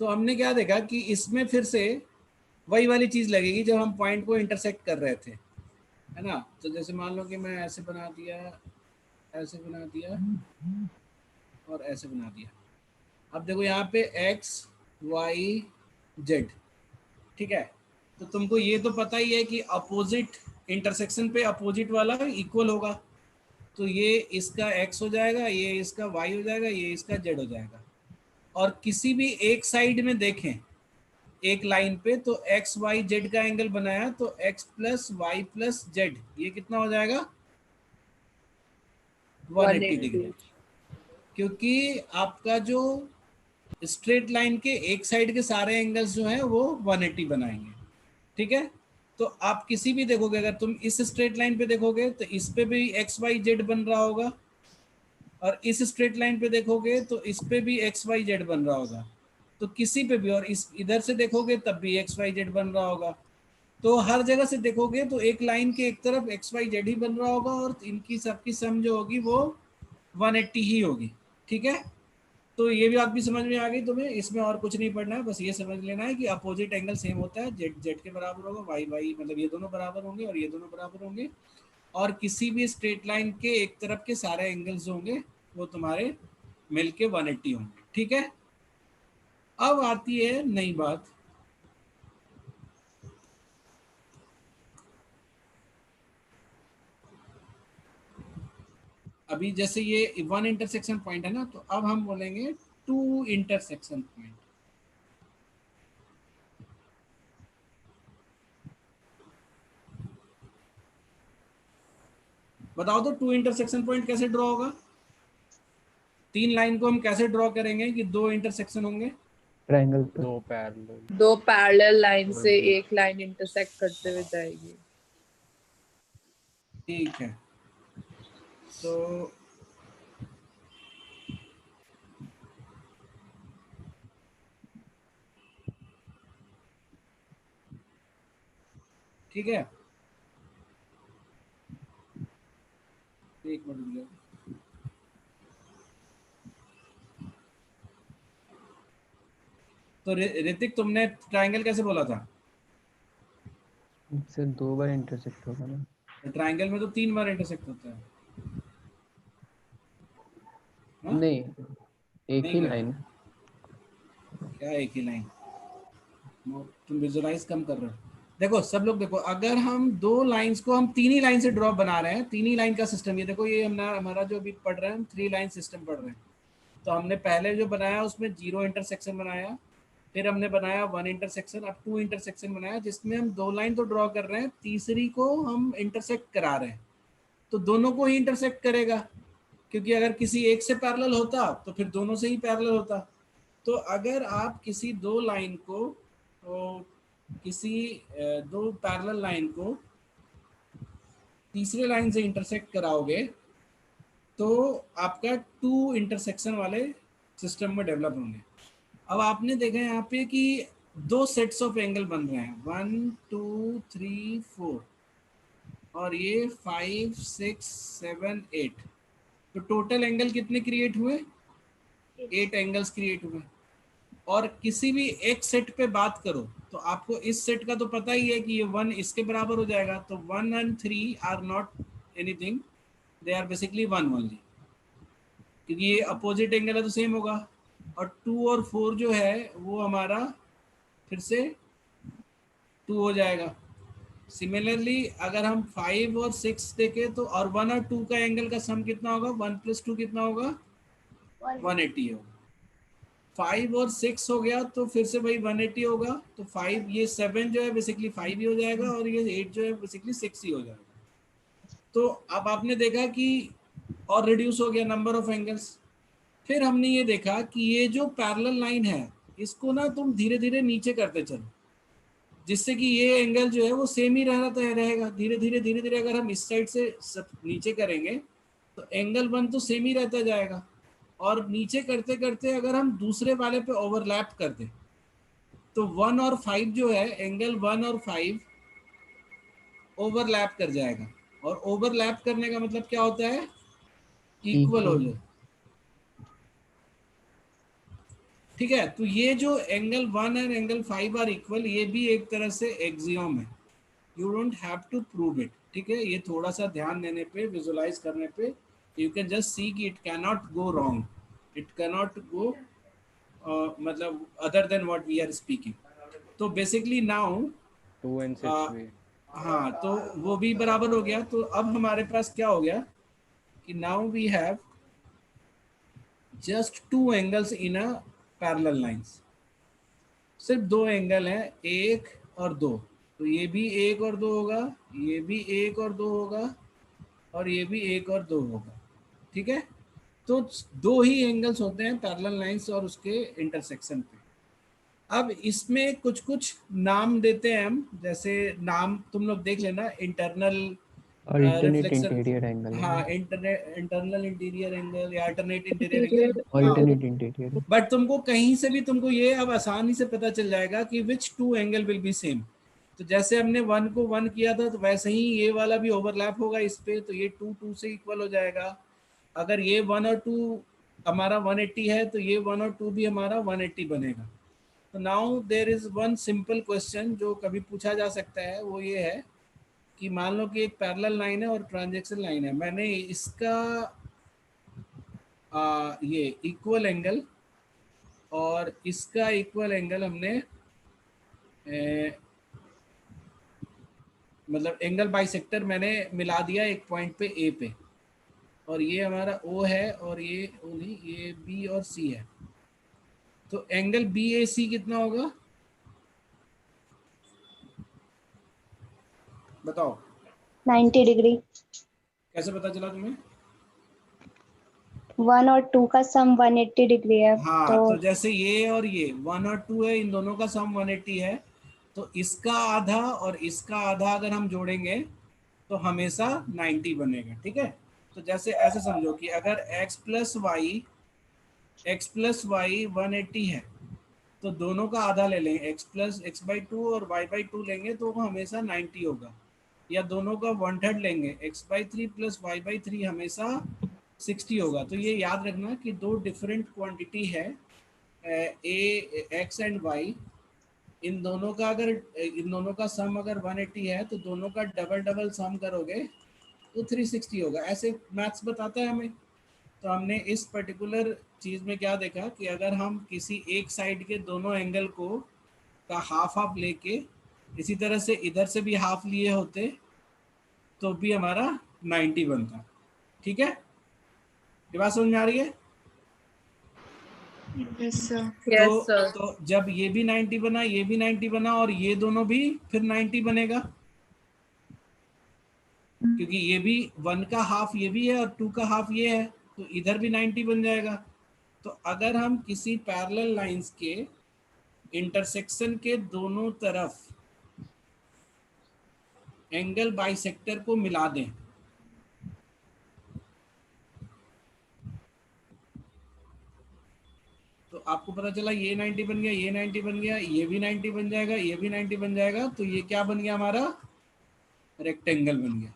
तो हमने क्या देखा कि इसमें फिर से वही वाली चीज लगेगी जब हम पॉइंट को इंटरसेक्ट कर रहे थे, है ना। तो जैसे मान लो कि मैं ऐसे बना दिया, ऐसे बना दिया और ऐसे बना दिया। अब देखो यहाँ पे x y z, ठीक है। तो तुमको ये तो पता ही है कि अपोजिट इंटरसेक्शन पे अपोजिट वाला इक्वल होगा, तो ये इसका x हो जाएगा, ये इसका y हो जाएगा, ये इसका z हो जाएगा। और किसी भी एक साइड में देखें एक लाइन पे, तो x y z का एंगल बनाया तो x plus y plus z, ये कितना हो जाएगा, 180 डिग्री। क्योंकि आपका जो स्ट्रेट लाइन के एक साइड के सारे एंगल्स जो हैं वो 180 बनाएंगे, ठीक है। तो आप किसी भी देखोगे, अगर तुम इस स्ट्रेट लाइन पे देखोगे तो इस पे भी एक्स वाई जेड बन रहा होगा, और इस स्ट्रेट लाइन पे देखोगे तो इस पे भी एक्स वाई जेड बन रहा होगा, तो किसी पे भी, और इस इधर से देखोगे तब भी एक्स वाई जेड बन रहा होगा। तो हर जगह से देखोगे तो एक लाइन के एक तरफ एक्स वाई जेड ही बन रहा होगा और इनकी सबकी सम जो होगी वो 180 ही होगी, ठीक है। तो ये भी बात भी समझ में आ गई तुम्हें, इसमें और कुछ नहीं पढ़ना है, बस ये समझ लेना है कि अपोजिट एंगल सेम होता है, जेड जेड के बराबर होगा, वाई वाई मतलब ये दोनों बराबर होंगे और ये दोनों बराबर होंगे, और किसी भी स्ट्रेट लाइन के एक तरफ के सारे एंगल्स होंगे वो तुम्हारे मिलके 180 होंगे, ठीक है। अब आती है नई बात, अभी जैसे ये 1 इंटरसेक्शन पॉइंट है ना, तो अब हम बोलेंगे 2 इंटरसेक्शन पॉइंट। बताओ तो 2 इंटरसेक्शन पॉइंट कैसे ड्रॉ होगा? 3 लाइन को हम कैसे ड्रॉ करेंगे कि 2 इंटरसेक्शन होंगे? ट्रायंगल पे दो पैरेलल लाइन से एक लाइन इंटरसेक्ट करते हुए जाएगी। ठीक है, तो ठीक है, एक मिनट। तो ऋतिक तुमने ट्रायंगल कैसे बोला था? से 2 बार इंटरसेक्ट होगा ना, ट्रायंगल में तो 3 बार इंटरसेक्ट होता है। हाँ? नहीं एक नहीं ही क्या? लाइन। क्या एक ही लाइन? तुम विजुलाइज कम कर रहे हो। देखो सब लोग देखो, अगर हम दो लाइंस को हम तीन ही लाइन से ड्रॉ बना रहे हैं, तीन ही लाइन का सिस्टम, ये देखो ये हमारा जो अभी पढ़ रहे हैं हम 3 लाइन सिस्टम पढ़ रहे हैं। तो हमने पहले जो बनाया उसमें 0 इंटरसेक्शन बनाया, फिर हमने बनाया 1 इंटरसेक्शन, अब 2 इंटरसेक्शन बनाया, जिसमें हम 2 लाइन तो ड्रॉ कर रहे हैं, तीसरी को हम इंटरसेक्ट करा रहे हैं। तो दोनों को ही इंटरसेक्ट करेगा, क्योंकि अगर किसी एक से पैरेलल होता तो फिर दोनों से ही पैरेलल होता। तो अगर आप किसी दो लाइन को किसी दो पैरेलल लाइन को तीसरे लाइन से इंटरसेक्ट कराओगे तो आपका 2 इंटरसेक्शन वाले सिस्टम में डेवलप होंगे। अब आपने देखा यहाँ पे कि 2 सेट्स ऑफ एंगल बन रहे हैं, 1 2 3 4, और ये 5 6 7 8। तो टोटल एंगल कितने क्रिएट हुए? 8 एंगल्स क्रिएट हुए। और किसी भी एक सेट पे बात करो तो आपको इस सेट का तो पता ही है कि ये 1 इसके बराबर हो जाएगा। तो 1 and 3 are not anything, they are basically 1 only, क्योंकि ये अपोजिट एंगल है तो सेम होगा। और 2 और 4 जो है वो हमारा फिर से 2 हो जाएगा। सिमिलरली अगर हम 5 और 6 देखें तो, और 1 और 2 का एंगल का सम कितना होगा? 1 + 2 कितना होगा? 180 होगा। 5 और 6 हो गया तो फिर से भाई 180 होगा। तो 5, ये 7 जो है बेसिकली 5 ही हो जाएगा, और ये 8 जो है बेसिकली 6 ही हो जाएगा। तो अब आपने देखा कि और रिड्यूस हो गया नंबर ऑफ एंगल्स। फिर हमने ये देखा कि ये जो पैरेलल लाइन है इसको ना तुम धीरे धीरे नीचे करते चलो, जिससे कि ये एंगल जो है वो सेम ही रहेगा। धीरे धीरे अगर हम इस साइड से नीचे करेंगे तो एंगल 1 तो सेम ही रहता जाएगा, और नीचे करते करते अगर हम दूसरे वाले पे ओवरलैप कर दें तो 1 और 5 जो है, एंगल 1 और 5 ओवरलैप कर जाएगा। और ओवरलैप करने का मतलब क्या होता है? इक्वल हो जाए। ठीक है, तो ये जो एंगल 1 और एंगल 5 आर इक्वल, ये भी एक तरह से एक्सियोम है, you don't have to prove it. ठीक है, ये थोड़ा सा ध्यान देने पे, विजुलाइज करने पे यू कैन जस्ट सी कि it can not go wrong, it can not go मतलब other than what we are speaking. तो बेसिकली नाउ 2 and 6 भी। हाँ, तो वो भी बराबर हो गया। तो अब हमारे पास क्या हो गया कि now we have just 2 angles in a parallel lines. सिर्फ 2 एंगल हैं, 1 और 2। तो ये भी 1 और 2 होगा, ये भी 1 और 2 होगा, और ये भी 1 और 2 होगा। ठीक है, तो 2 ही एंगल्स होते हैं पैरेलल लाइंस और उसके इंटरसेक्शन पे। अब इसमें कुछ कुछ नाम देते हैं हम, जैसे नाम तुम लोग देख लेना, internal alternate reflection, interior angle है हाँ ना? इंटरनल इंटीरियर एंगल या alternate interior angle. Alternate interior. But तुमको कहीं से भी तुमको ये अब आसानी से पता चल जाएगा कि विच 2 एंगल विल बी सेम। तो जैसे हमने 1 को 1 किया था तो वैसे ही ये वाला भी ओवरलैप होगा इस पे, तो ये 2 2 से इक्वल हो जाएगा। अगर ये 1 और 2 हमारा 180 है तो ये 1 और 2 भी हमारा 180 बनेगा। तो now there is one simple question जो कभी पूछा जा सकता है, वो ये है कि मान लो कि एक पैरेलल लाइन है और ट्रांजैक्शन लाइन है, मैंने इसका ये इक्वल एंगल और इसका इक्वल एंगल हमने मतलब एंगल बाइसेक्टर मैंने मिला दिया एक पॉइंट पे ए पे, और ये हमारा ओ है और ये ओ नहीं, ये बी और सी है। तो एंगल बी ए सी कितना होगा बताओ? 90 डिग्री। कैसे पता चला तुम्हें? 1 और 2 का सम 180 डिग्री है। हाँ, तो जैसे ये और ये 1 और 2 है, इन दोनों का सम 180 है, तो इसका आधा और इसका आधा अगर हम जोड़ेंगे तो हमेशा 90 बनेगा। ठीक है, तो जैसे ऐसे समझो कि अगर x प्लस वाई 180 है तो दोनों का आधा ले लेंगे, x प्लस x/2 और y/2 लेंगे तो वो हमेशा 90 होगा। या दोनों का 1/3 लेंगे, x/3 प्लस y/3 हमेशा 60 होगा। तो ये याद रखना कि दो डिफरेंट क्वांटिटी है, ए एक्स एंड वाई, इन दोनों का सम अगर 180 है तो दोनों का डबल सम करोगे तो 360 होगा। ऐसे मैथ्स बताता है हमें। तो हमने इस पर्टिकुलर चीज़ में क्या देखा कि अगर हम किसी एक साइड के दोनों एंगल को का हाफ लेके इसी तरह से इधर से भी हाफ लिए होते तो भी हमारा 90 बनता। ठीक है, ये बात समझ में आ रही है? Yes, sir. Yes, sir. तो जब ये भी 90 बना, ये भी 90 बना और ये दोनों भी फिर 90 बनेगा, क्योंकि ये भी 1 का हाफ ये भी है और 2 का हाफ ये है, तो इधर भी 90 बन जाएगा। तो अगर हम किसी पैरेलल लाइंस के इंटरसेक्शन के दोनों तरफ एंगल बाइसेक्टर को मिला दें, तो आपको पता चला ये 90 बन गया, ये 90 बन गया, ये भी 90 बन जाएगा, ये भी 90 बन जाएगा, तो ये क्या बन गया हमारा? रेक्टेंगल बन गया।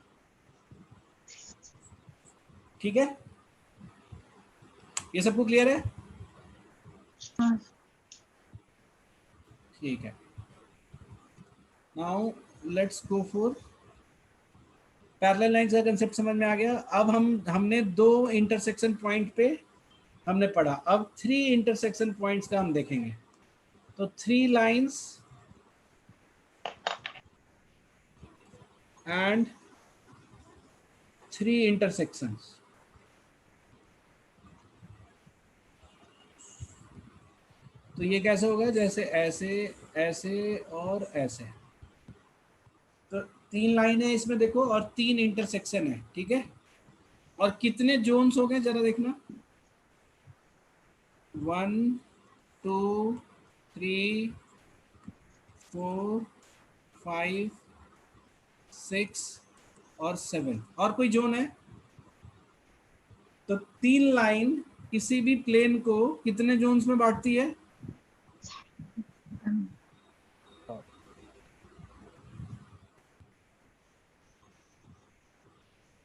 ठीक है, ये सबको क्लियर है? ठीक है, now let's go for parallel lines का कंसेप्ट समझ में आ गया। अब हमने 2 इंटरसेक्शन पॉइंट पे हमने पढ़ा, अब 3 इंटरसेक्शन पॉइंट्स का हम देखेंगे। तो 3 लाइंस एंड 3 intersections। तो ये कैसे होगा? जैसे ऐसे, ऐसे और ऐसे। तो 3 लाइन है इसमें देखो और 3 इंटरसेक्शन है। ठीक है, और कितने जोन्स हो गए जरा देखना, 1 2 3 4 5 6 और 7, और कोई जोन है? तो 3 लाइन किसी भी प्लेन को कितने जोन्स में बांटती है?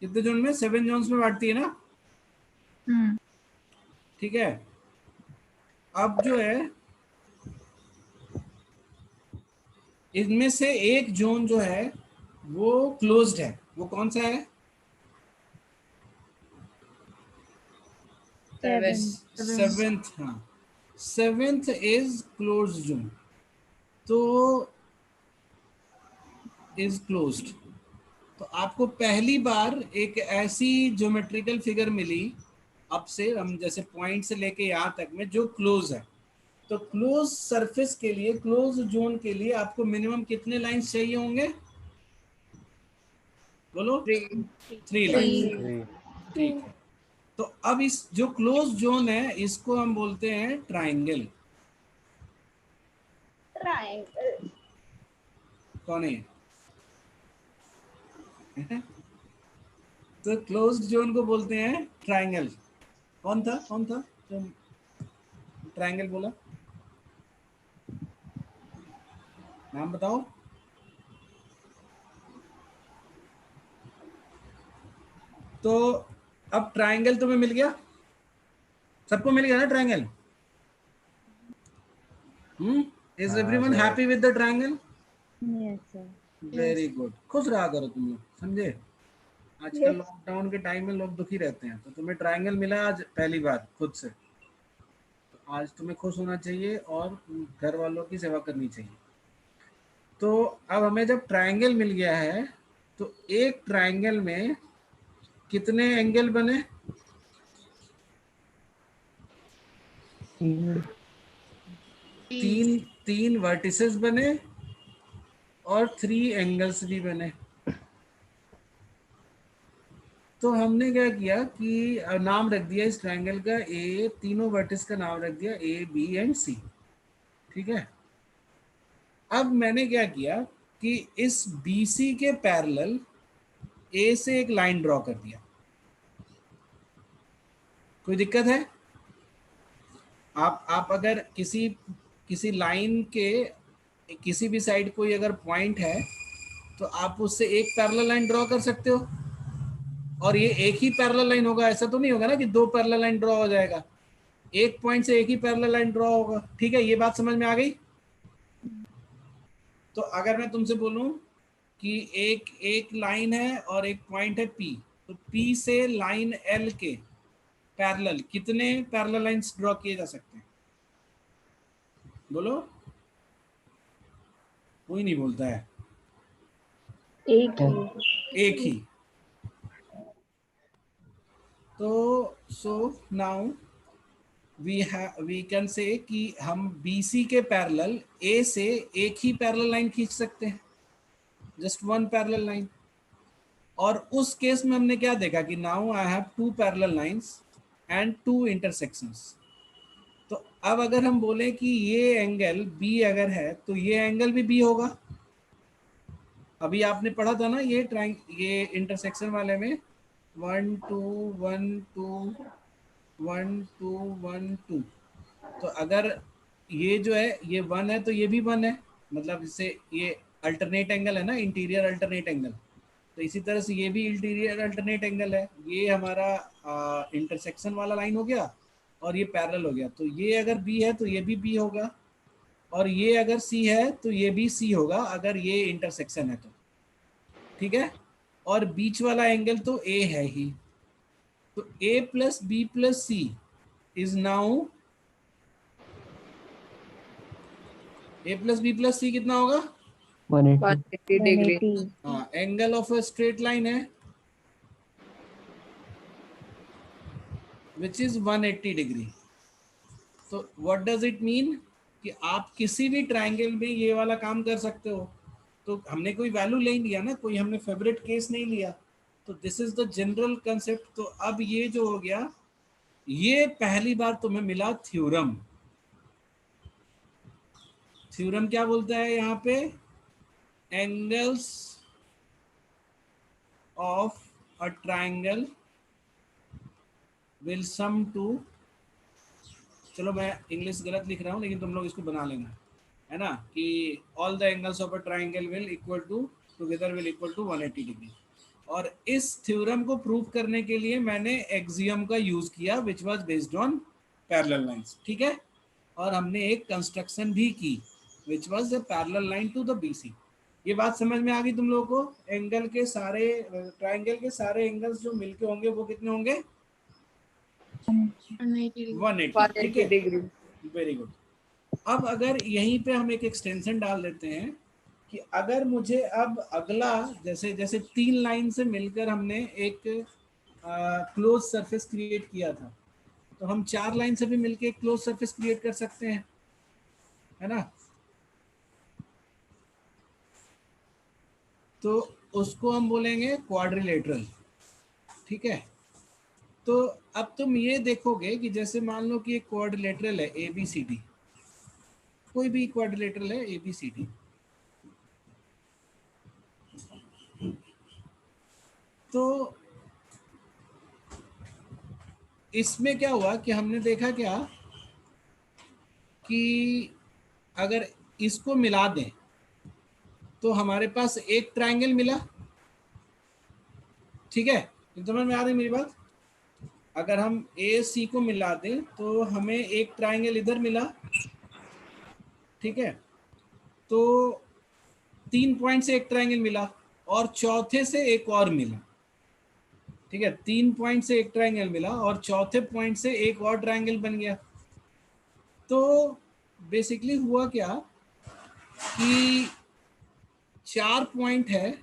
कितने जोन में? 7 जोन्स में बांटती है ना। ठीक है, अब जो है इनमें से एक जोन जो है वो क्लोज्ड है, वो कौन सा है? 7th। हाँ, 7th इज क्लोज्ड जोन, तो इज क्लोज्ड। तो आपको पहली बार एक ऐसी ज्योमेट्रिकल फिगर मिली, अब से हम जैसे पॉइंट से लेके यहाँ तक में, जो क्लोज है। तो क्लोज सरफेस के लिए, क्लोज जोन के लिए आपको मिनिमम कितने लाइंस चाहिए होंगे? बोलो। 3 लाइन। ठीक है, तो अब इस जो क्लोज जोन है इसको हम बोलते हैं ट्राइंगल। कौन है? तो क्लोज्ड जोन को बोलते हैं ट्राइंगल। कौन था जो ट्राइंगल बोला? नाम बताओ। तो अब ट्राइंगल तुम्हें मिल गया, सबको मिल गया ना triangle? Is everyone happy with the triangle? Yes sir. Very good, खुश रहा करो तुम लोग, समझे? आजकल लॉकडाउन के टाइम में लोग दुखी रहते हैं, तो तुम्हें ट्राइंगल मिला आज पहली बार खुद से, तो आज तुम्हें खुश होना चाहिए और घर वालों की सेवा करनी चाहिए। तो अब हमें जब ट्राइंगल मिल गया है, तो एक ट्राइंगल में कितने एंगल बने? 3 वर्टिसेस बने और 3 एंगल्स भी बने। तो हमने क्या किया कि नाम रख दिया इस ट्रायंगल का, ए, तीनों वर्टिस का नाम रख दिया ए, बी एंड सी। ठीक है, अब मैंने क्या किया कि इस BC के पैरेलल ए से एक लाइन ड्रॉ कर दिया। कोई दिक्कत है? आप अगर किसी लाइन के किसी भी साइड कोई अगर पॉइंट है तो आप उससे एक पैरेलल लाइन ड्रॉ कर सकते हो, और ये एक ही पैरेलल लाइन होगा, ऐसा तो नहीं होगा ना कि 2 पैरेलल लाइन ड्रॉ हो जाएगा, एक पॉइंट से एक ही पैरेलल लाइन ड्रॉ होगा। ठीक है, ये बात समझ में आ गई? तो अगर मैं तुमसे बोलूं कि एक लाइन है और एक पॉइंट है P, तो P से लाइन L के पैरेलल कितने पैरेलल लाइंस ड्रॉ किए जा सकते हैं? बोलो। कोई नहीं बोलता है, एक ही एक ही। तो so now we can say कि हम BC के पैरेलल A से एक ही पैरेलल लाइन खींच सकते हैं, जस्ट वन पैरेलल लाइन। और उस केस में हमने क्या देखा कि now I have two parallel lines and two intersections. तो अब अगर हम बोले कि ये एंगल B अगर है तो ये एंगल भी B होगा। अभी आपने पढ़ा था ना ये इंटरसेक्शन वाले में 1 2 1 2 1 2 1 2। तो अगर ये जो है ये 1 है तो ये भी 1 है, मतलब इससे ये अल्टरनेट एंगल है ना, इंटीरियर अल्टरनेट एंगल। तो इसी तरह से ये भी इंटीरियर अल्टरनेट एंगल है। ये हमारा इंटरसेक्शन वाला लाइन हो गया और ये पैरेलल हो गया। तो ये अगर B है तो ये भी B होगा, और ये अगर C है तो ये भी C होगा अगर ये इंटरसेक्शन है तो, ठीक है। और बीच वाला एंगल तो A है ही। तो A plus B plus C is now A plus B plus C कितना होगा? 180। 180 डिग्री। 180 हाँ, angle of a straight line है विच इज 180 डिग्री। तो व्हाट डज इट मीन कि आप किसी भी ट्रायंगल में ये वाला काम कर सकते हो। तो हमने कोई वैल्यू नहीं लिया ना, कोई हमने फेवरेट केस नहीं लिया। तो this is the general concept. तो अब ये जो हो गया, ये पहली बार तुम्हें मिला थ्योरम। थ्योरम क्या बोलता है यहाँ पे? Angles of a triangle will sum to, चलो मैं इंग्लिश गलत लिख रहा हूँ लेकिन तुम लोग इसको बना लेना, है ना, कि all the angles of a triangle will equal to together will equal to 180 degree. और इस थ्योरम को प्रूव करने के लिए मैंने एक्सियम का यूज किया which was based on parallel lines, ठीक है। और हमने एक कंस्ट्रक्शन भी की which was the parallel line to the BC। ये बात समझ में आ गई तुम लोगों को? एंगल के सारे ट्रायंगल के सारे एंगल्स जो मिलके होंगे वो कितने होंगे? 180, ठीक 180 है। डिग्री। Very good. अब अगर यहीं पे हम एक एक्सटेंशन डाल देते हैं कि अगर मुझे अब अगला, जैसे जैसे 3 लाइन से मिलकर हमने एक क्लोज सरफेस क्रिएट किया था, तो हम 4 लाइन से भी मिलकर एक क्लोज सरफेस क्रिएट कर सकते हैं, है ना। तो उसको हम बोलेंगे क्वाड्रिलेटरल, ठीक है। तो अब तुम ये देखोगे कि जैसे मान लो कि एक क्वाड्रिलेटरल है ABCD, कोई भी क्वाड्रिलेटरल है ABCD। तो इसमें क्या हुआ कि हमने देखा क्या कि अगर इसको मिला दें तो हमारे पास एक ट्रायंगल मिला, ठीक है। तो समझ में आ रही मेरी बात? अगर हम AC को मिला दें तो हमें एक ट्रायंगल इधर मिला, ठीक है। तो 3 पॉइंट से एक ट्रायंगल मिला और चौथे से एक और मिला, ठीक है। 3 पॉइंट से एक ट्रायंगल मिला और चौथे पॉइंट से एक और ट्रायंगल बन गया। तो बेसिकली हुआ क्या कि 4 पॉइंट है,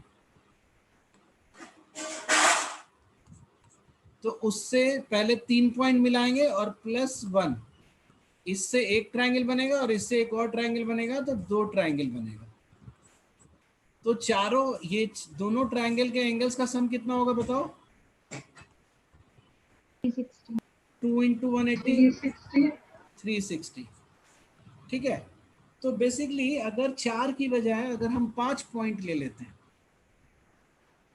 तो उससे पहले 3 पॉइंट मिलाएंगे और +1, इससे एक ट्रायंगल बनेगा और इससे एक और ट्रायंगल बनेगा, तो 2 ट्रायंगल बनेगा। तो चारों ये दोनों ट्रायंगल के एंगल्स का सम कितना होगा बताओ? 360 2 इंटू 180 360, ठीक है। तो बेसिकली अगर 4 की बजाय अगर हम 5 पॉइंट ले लेते हैं,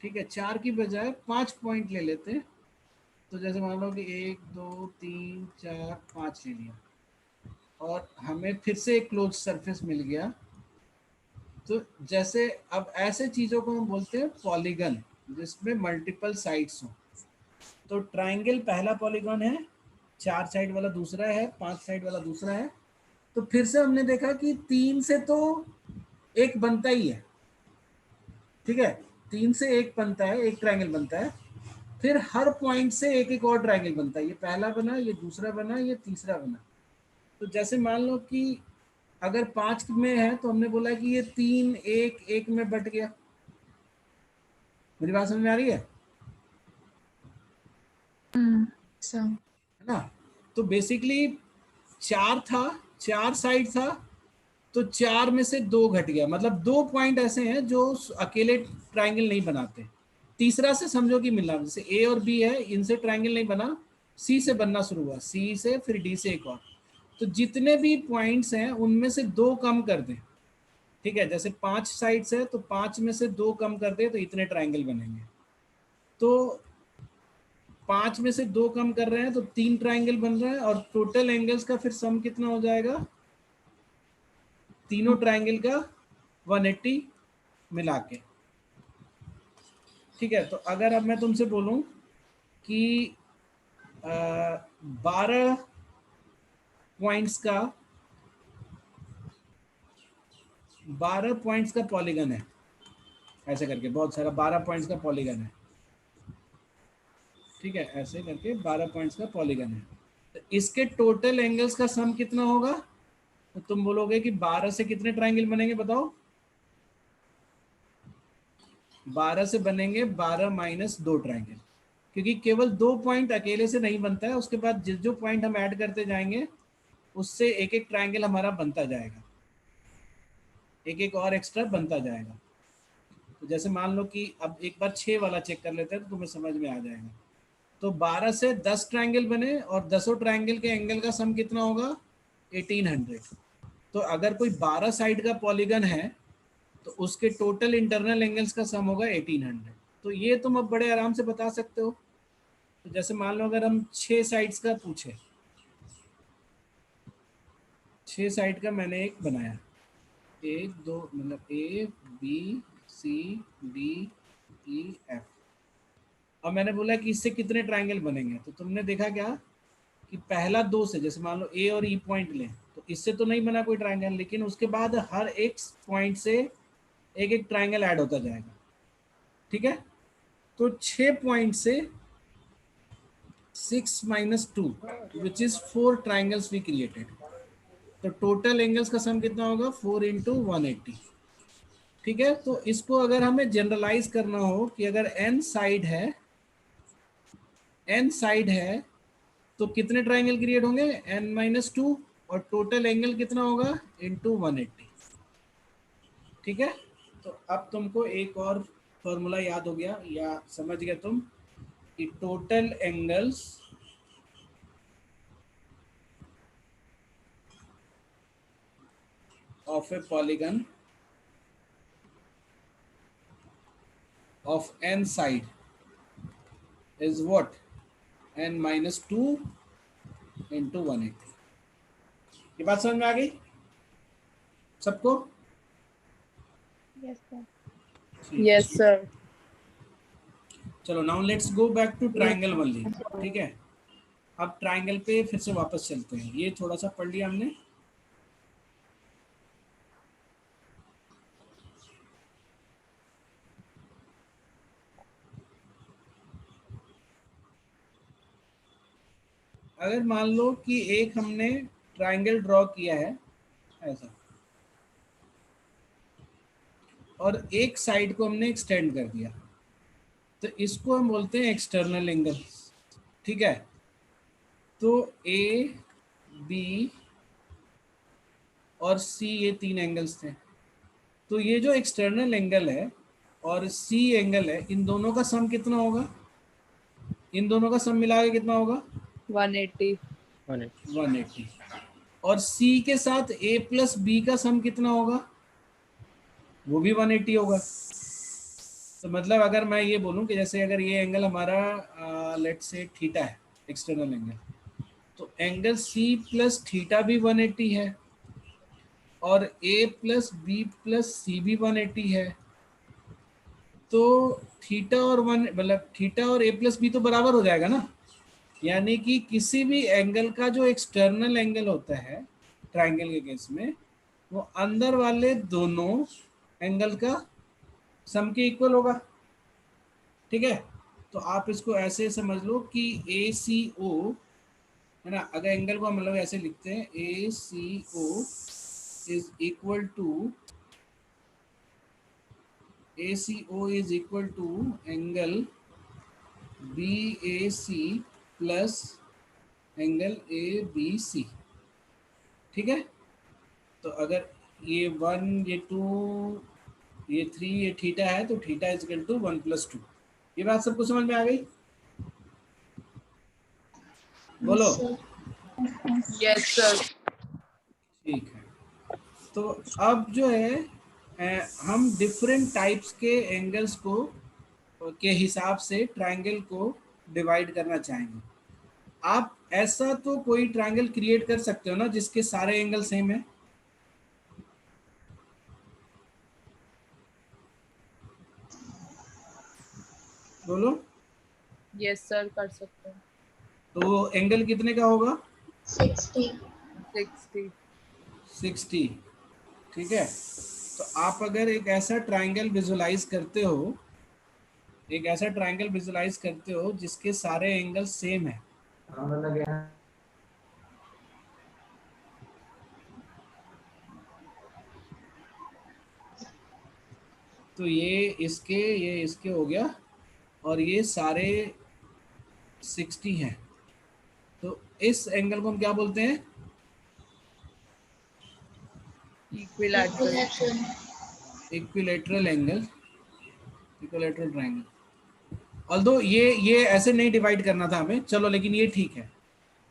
ठीक है, 4 की बजाय 5 पॉइंट ले लेते हैं, तो जैसे मान लो कि 1 2 3 4 5 ले लिया और हमें फिर से एक क्लोज सरफेस मिल गया। तो जैसे अब ऐसे चीज़ों को हम बोलते हैं पॉलीगन, जिसमें मल्टीपल साइड्स हो। तो ट्रायंगल पहला पॉलीगन है, 4 साइड वाला दूसरा है, 5 साइड वाला दूसरा है। तो फिर से हमने देखा कि 3 से तो एक बनता ही है, ठीक है। 3 से एक बनता है, एक ट्रायंगल बनता है। फिर हर पॉइंट से एक एक और ट्रायंगल बनता है। ये पहला बना, ये दूसरा बना, ये तीसरा बना। तो जैसे मान लो कि अगर 5 में है तो हमने बोला कि ये 3 1 1 में बट गया। मेरी बात समझ में आ रही है सर है ना? तो बेसिकली 4 था, 4 साइड था, तो 4 में से 2 घट गया। मतलब 2 पॉइंट ऐसे हैं जो अकेले ट्रायंगल नहीं बनाते। तीसरा से समझो कि मिला, जैसे ए और बी है, इनसे ट्रायंगल नहीं बना, सी से बनना शुरू हुआ, सी से, फिर डी से एक और। तो जितने भी पॉइंट्स हैं उनमें से 2 कम कर दें, ठीक है? जैसे 5 साइड्स है तो 5 में से 2 कम कर दे तो इतने ट्रायंगल बनेंगे। तो 5 में से 2 कम कर रहे हैं तो 3 ट्रायंगल बन रहा है, और टोटल एंगल्स का फिर सम कितना हो जाएगा? तीनों ट्रायंगल का 180 मिला के, ठीक है? तो अगर अब मैं तुमसे बोलूं कि 12 पॉइंट्स का 12 पॉइंट्स का पॉलीगन है, ऐसे करके बहुत सारा 12 पॉइंट्स का पॉलीगन है, ठीक है? ऐसे करके 12 पॉइंट्स का पॉलीगन है, तो इसके टोटल एंगल्स का सम कितना होगा? तो तुम बोलोगे कि 12 से कितने ट्रायंगल बनेंगे बताओ? 12 से बनेंगे 12 माइनस 2 ट्रायंगल, क्योंकि केवल 2 पॉइंट अकेले से नहीं बनता है, उसके बाद जिस जो पॉइंट हम ऐड करते जाएंगे उससे एक एक ट्रायंगल हमारा बनता जाएगा, एक एक और एक्स्ट्रा बनता जाएगा। तो जैसे मान लो कि अब एक बार 6 वाला चेक कर लेते हैं तो तुम्हें समझ में आ जाएगा। तो 12 से 10 ट्रायंगल बने और 10 ट्रायंगल के एंगल का सम कितना होगा? 1800। तो अगर कोई 12 साइड का पॉलीगन है तो उसके टोटल इंटरनल एंगल्स का सम होगा 1800। तो ये तुम अब बड़े आराम से बता सकते हो। तो जैसे मान लो अगर हम 6 साइड्स का पूछे, 6 साइड का मैंने एक बनाया, 1 2 मतलब A B C D E F, और मैंने बोला कि इससे कितने ट्रायंगल बनेंगे। तो तुमने देखा क्या कि पहला 2 से, जैसे मान लो ए और ई पॉइंट लें, तो इससे तो नहीं बना कोई ट्रायंगल, लेकिन उसके बाद हर एक पॉइंट से एक एक ट्रायंगल ऐड होता जाएगा, ठीक है? तो 6 पॉइंट से 6 minus 2 which is 4 triangles we created. तो टोटल एंगल्स का सम कितना होगा? 4 इंटू 180, ठीक है? तो इसको अगर हमें जनरलाइज करना हो कि अगर n साइड है तो कितने ट्रायंगल क्रिएट होंगे? n माइनस 2, और टोटल एंगल कितना होगा? इंटू 180, ठीक है? तो अब तुमको एक और फॉर्मूला याद हो गया या समझ गया तुम कि total angles of A polygon of n side is what? n minus 2 into 180। ये बात समझ में आ गई सबको? Yes sir. Yes, sir. चलो now let's go back to triangle only, ठीक है? अब ट्राइंगल पे फिर से वापस चलते हैं। ये थोड़ा सा पढ़ लिया हमने। अगर मान लो कि एक हमने ट्राइंगल ड्रॉ किया है ऐसा, और एक साइड को हमने एक्सटेंड कर दिया, तो इसको हम बोलते हैं एक्सटर्नल एंगल, ठीक है? तो ए बी और सी ये 3 एंगल्स थे। तो ये जो एक्सटर्नल एंगल है और सी एंगल है, इन दोनों का सम कितना होगा? इन दोनों का सम मिला के कितना होगा? 180. 180। और सी के साथ ए प्लस बी का सम कितना होगा? वो भी 180 होगा। तो मतलब अगर मैं ये बोलूं कि जैसे अगर ये एंगल हमारा लेट्स से थीटा है, एक्सटर्नल एंगल, तो एंगल सी प्लस थीटा भी 180 है, और ए प्लस बी प्लस सी भी 180 है। तो थीटा और मतलब थीटा और ए प्लस बी तो बराबर हो जाएगा ना। यानी कि किसी भी एंगल का जो एक्सटर्नल एंगल होता है ट्राइंगल के केस में, वो अंदर वाले दोनों एंगल का सम के इक्वल होगा, ठीक है? तो आप इसको ऐसे समझ लो कि ए सी ओ है ना। अगर एंगल को हम लोग ऐसे लिखते हैं ए सी ओ is equal to ACO is equal to angle BAC plus angle ABC। ठीक है, तो अगर ये 1 ये 2 ये 3 ये थीटा है तो थीटा इज इक्वल टू 1+2। ये बात सबको समझ में आ गई? बोलो। Yes sir. ठीक है, तो अब जो है हम डिफरेंट टाइप्स के एंगल्स को के हिसाब से ट्रायंगल को डिवाइड करना चाहेंगे। आप ऐसा तो कोई ट्रायंगल क्रिएट कर सकते हो ना जिसके सारे एंगल सेम है? बोलो। यस सर, कर सकते हैं। तो एंगल कितने का होगा? 60। 60। ठीक है, तो आप अगर एक ऐसा ट्रायंगल विजुलाइज करते हो, एक ऐसा ट्रायंगल विजुलाइज करते हो जिसके सारे एंगल सेम है, तो ये इसके हो गया और ये सारे 60 हैं, तो इस एंगल को हम क्या बोलते हैं? Equilateral. Equilateral angle, equilateral triangle. Although ये ऐसे नहीं डिवाइड करना था हमें, चलो लेकिन ये ठीक है।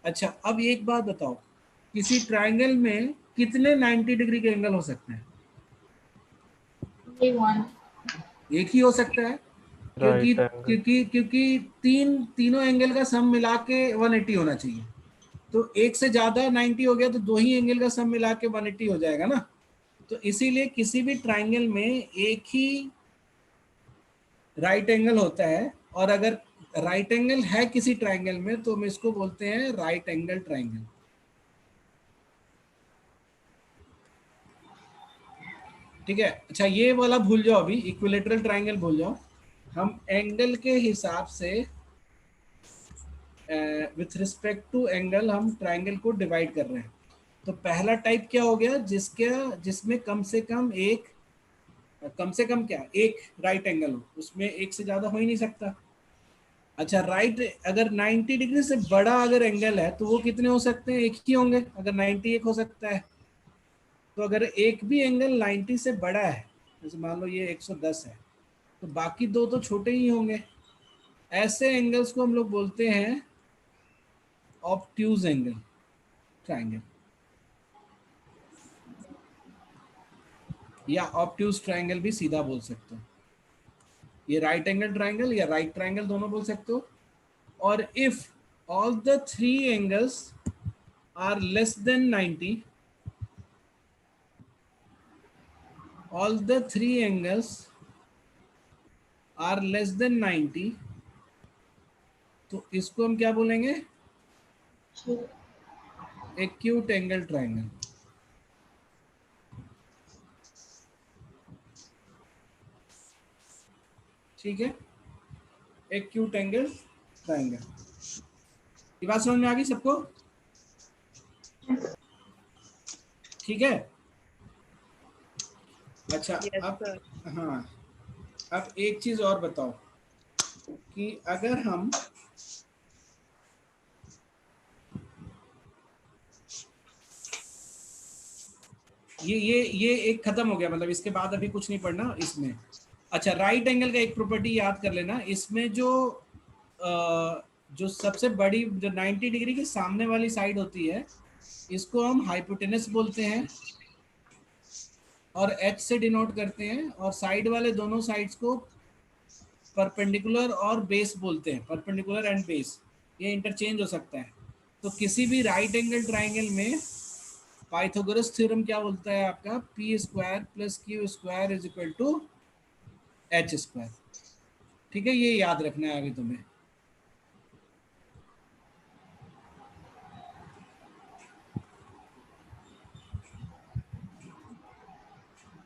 अच्छा, अब एक बात बताओ, किसी ट्रायंगल में कितने 90 डिग्री के एंगल हो सकते हैं? एक ही हो सकता है, क्योंकि तीनों एंगल का सम मिला के 180 होना चाहिए। तो एक से ज्यादा 90 हो गया तो दो ही एंगल का सम मिला के 180 हो जाएगा ना। तो इसीलिए किसी भी ट्रायंगल में एक ही राइट एंगल होता है, और अगर राइट एंगल है किसी ट्रायंगल में तो हम इसको बोलते हैं राइट एंगल ट्रायंगल। ठीक है, अच्छा ये वाला भूल जाओ, अभी इक्विलैटरल ट्रायंगल भूल जाओ। हम एंगल के हिसाब से विथ रिस्पेक्ट टू एंगल हम ट्रायंगल को डिवाइड कर रहे हैं। तो पहला टाइप क्या हो गया, जिसमें कम से कम क्या, एक राइट एंगल हो, उसमें एक से ज्यादा हो ही नहीं सकता। अच्छा, राइट अगर 90 डिग्री से बड़ा अगर एंगल है तो वो कितने हो सकते हैं? एक ही होंगे, अगर 90 एक हो सकता है। तो अगर एक भी एंगल 90 से बड़ा है, जैसे मान लो ये 110 है, तो बाकी दो तो छोटे ही होंगे। ऐसे एंगल्स को हम लोग बोलते हैं ऑब्ट्यूज एंगल ट्रायंगल, या ऑब्ट्यूज ट्रायंगल भी सीधा बोल सकते हो। ये राइट एंगल ट्रायंगल या राइट ट्रायंगल दोनों बोल सकते हो। और if all the three angles are less than 90, all the three angles are less than 90, तो इसको हम क्या बोलेंगे? Acute angle triangle. ठीक है, एक्यूट एंगल ट्रायंगल। ये बात समझ में आ गई सबको? ठीक है, अच्छा यस अब सर। हाँ, अब एक चीज और बताओ कि अगर हम ये एक खत्म हो गया, मतलब इसके बाद अभी कुछ नहीं पढ़ना इसमें। अच्छा, राइट एंगल का एक प्रॉपर्टी याद कर लेना, इसमें जो सबसे बड़ी जो 90 डिग्री के सामने वाली साइड होती है, इसको हम हाइपोटेनस बोलते हैं और H से डिनोट करते हैं, और साइड वाले दोनों साइड्स को परपेंडिकुलर और बेस बोलते हैं, परपेंडिकुलर एंड बेस, ये इंटरचेंज हो सकता है। तो किसी भी राइट एंगल ट्रायंगल में पाइथागोरस थ्योरम क्या बोलता है आपका? P square plus Q square is equal to H square. ठीक है, ये याद रखना है आगे तुम्हें।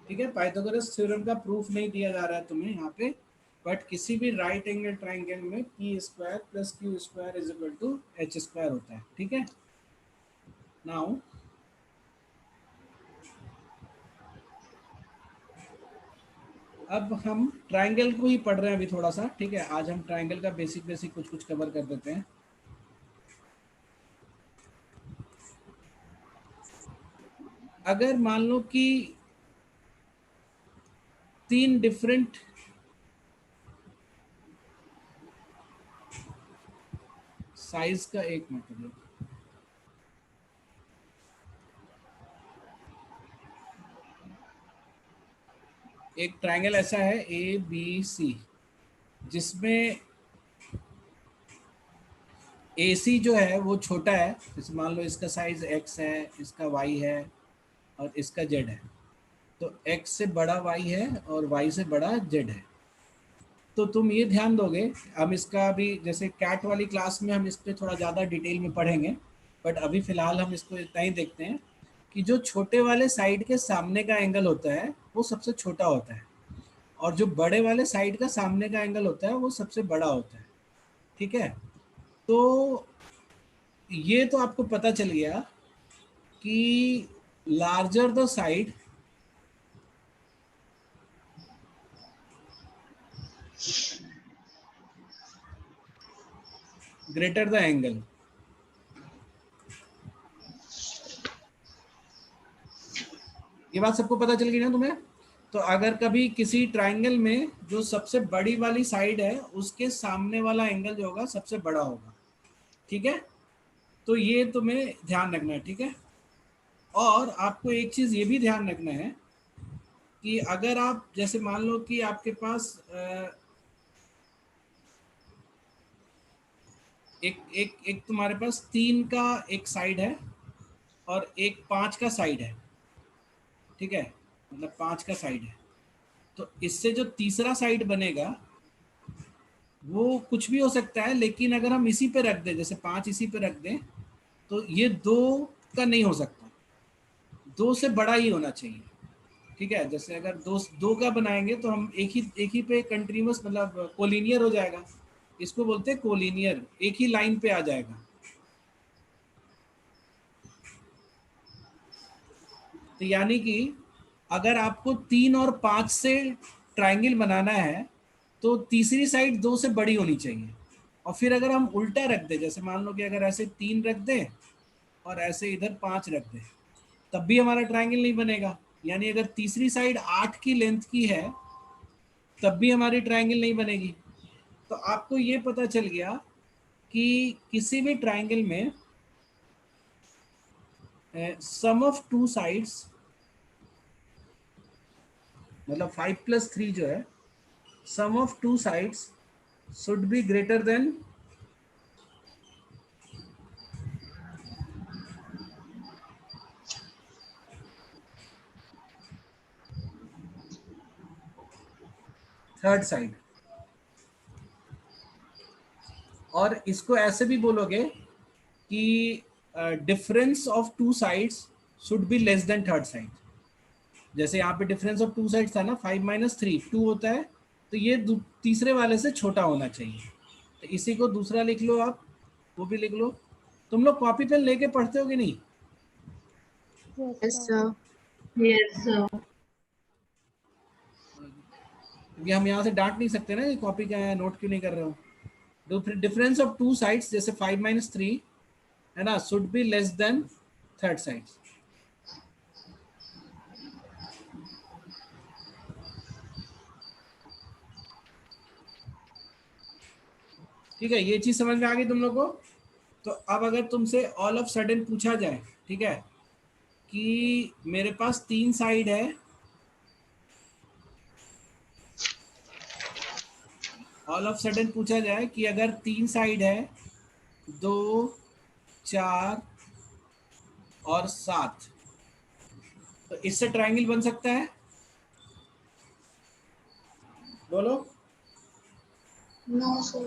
ठीक है, पाइथागोरस थ्योरम का प्रूफ नहीं दिया जा रहा है तुम्हें यहाँ पे, बट किसी भी राइट एंगल ट्रायंगल में P square plus Q square is equal to H square होता है। ठीक है, नाउ अब हम ट्रायंगल को ही पढ़ रहे हैं अभी थोड़ा सा, ठीक है। आज हम ट्रायंगल का बेसिक बेसिक कुछ कुछ कवर कर देते हैं। अगर मान लो कि 3 डिफरेंट साइज का, एक मिनट, एक ट्रायंगल ऐसा है ए बी सी, जिसमें ए सी जो है वो छोटा है। जैसे मान लो इसका साइज x है, इसका y है और इसका z है। तो x से बड़ा y है और y से बड़ा z है। तो तुम ये ध्यान दोगे, हम इसका अभी जैसे कैट वाली क्लास में हम इस पर थोड़ा ज़्यादा डिटेल में पढ़ेंगे, बट अभी फ़िलहाल हम इसको इतना ही देखते हैं कि जो छोटे वाले साइड के सामने का एंगल होता है वो सबसे छोटा होता है, और जो बड़े वाले साइड का सामने का एंगल होता है वो सबसे बड़ा होता है, ठीक है। तो ये तो आपको पता चल गया कि larger the side greater the angle. ये बात सबको पता चल गई ना तुम्हें? तो अगर कभी किसी ट्रायंगल में जो सबसे बड़ी वाली साइड है उसके सामने वाला एंगल जो होगा सबसे बड़ा होगा, ठीक है। तो ये तुम्हें ध्यान रखना है, ठीक है। और आपको एक चीज ये भी ध्यान रखना है कि अगर आप जैसे मान लो कि आपके पास एक तुम्हारे पास 3 का एक साइड है और एक 5 का साइड है, ठीक है, मतलब 5 का साइड है। तो इससे जो तीसरा साइड बनेगा वो कुछ भी हो सकता है, लेकिन अगर हम इसी पे रख दें, जैसे 5 इसी पे रख दें, तो ये 2 का नहीं हो सकता, 2 से बड़ा ही होना चाहिए, ठीक है। जैसे अगर 2 का बनाएंगे तो हम एक ही पे कंटिन्यूअस, मतलब कोलिनियर हो जाएगा। इसको बोलते हैं कोलिनियर, एक ही लाइन पे आ जाएगा। तो यानी कि अगर आपको 3 और 5 से ट्रायंगल बनाना है तो तीसरी साइड 2 से बड़ी होनी चाहिए। और फिर अगर हम उल्टा रख दें, जैसे मान लो कि अगर ऐसे 3 रख दें और ऐसे इधर 5 रख दें, तब भी हमारा ट्रायंगल नहीं बनेगा। यानी अगर तीसरी साइड 8 की लेंथ की है तब भी हमारी ट्रायंगल नहीं बनेगी। तो आपको ये पता चल गया कि किसी भी ट्रायंगल में सम ऑफ 2 साइड्स, मतलब 5+3 जो है, sum of 2 sides should be greater than third side. और इसको ऐसे भी बोलोगे कि difference of 2 sides should be less than third side. जैसे यहाँ पे डिफरेंस ऑफ 2 साइड्स था ना, 5 - 3 2 होता है, तो ये तीसरे वाले से छोटा होना चाहिए। तो इसी को दूसरा लिख लो आप, वो भी लिख लो। तुम लोग कॉपी पेन लेके पढ़ते हो कि नहीं? Yes, sir. Yes, sir. क्योंकि हम यहाँ से डांट नहीं सकते ना, कॉपी का नोट क्यों नहीं कर रहे हो। डिफरेंस ऑफ 2 साइड्स जैसे 5 - 3 है ना, should be less than third sides. ठीक है, ये चीज समझ में आ गई तुम लोग को? तो अब अगर तुमसे ऑल ऑफ सडन पूछा जाए, ठीक है, कि मेरे पास 3 साइड है, ऑल ऑफ सडन पूछा जाए कि अगर 3 साइड है 2, 4 और 7, तो इससे ट्रायंगल बन सकता है? बोलो। No, sir.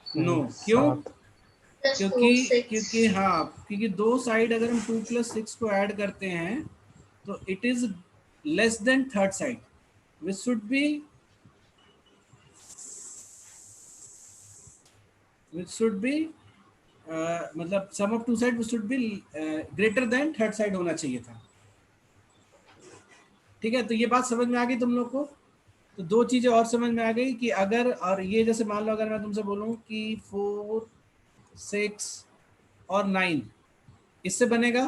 नो, क्यों? Plus 4, क्योंकि 6. हाँ, क्योंकि 2 साइड अगर हम 2 + 6 को ऐड करते हैं तो it is less than third side, which should be मतलब sum of 2 side which should be greater than third side होना चाहिए था। ठीक है, तो ये बात समझ में आ गई तुम लोग को? तो दो चीजें और समझ में आ गई कि अगर, और ये जैसे मान लो अगर मैं तुमसे बोलूं कि 4, 6 और 9 इससे बनेगा,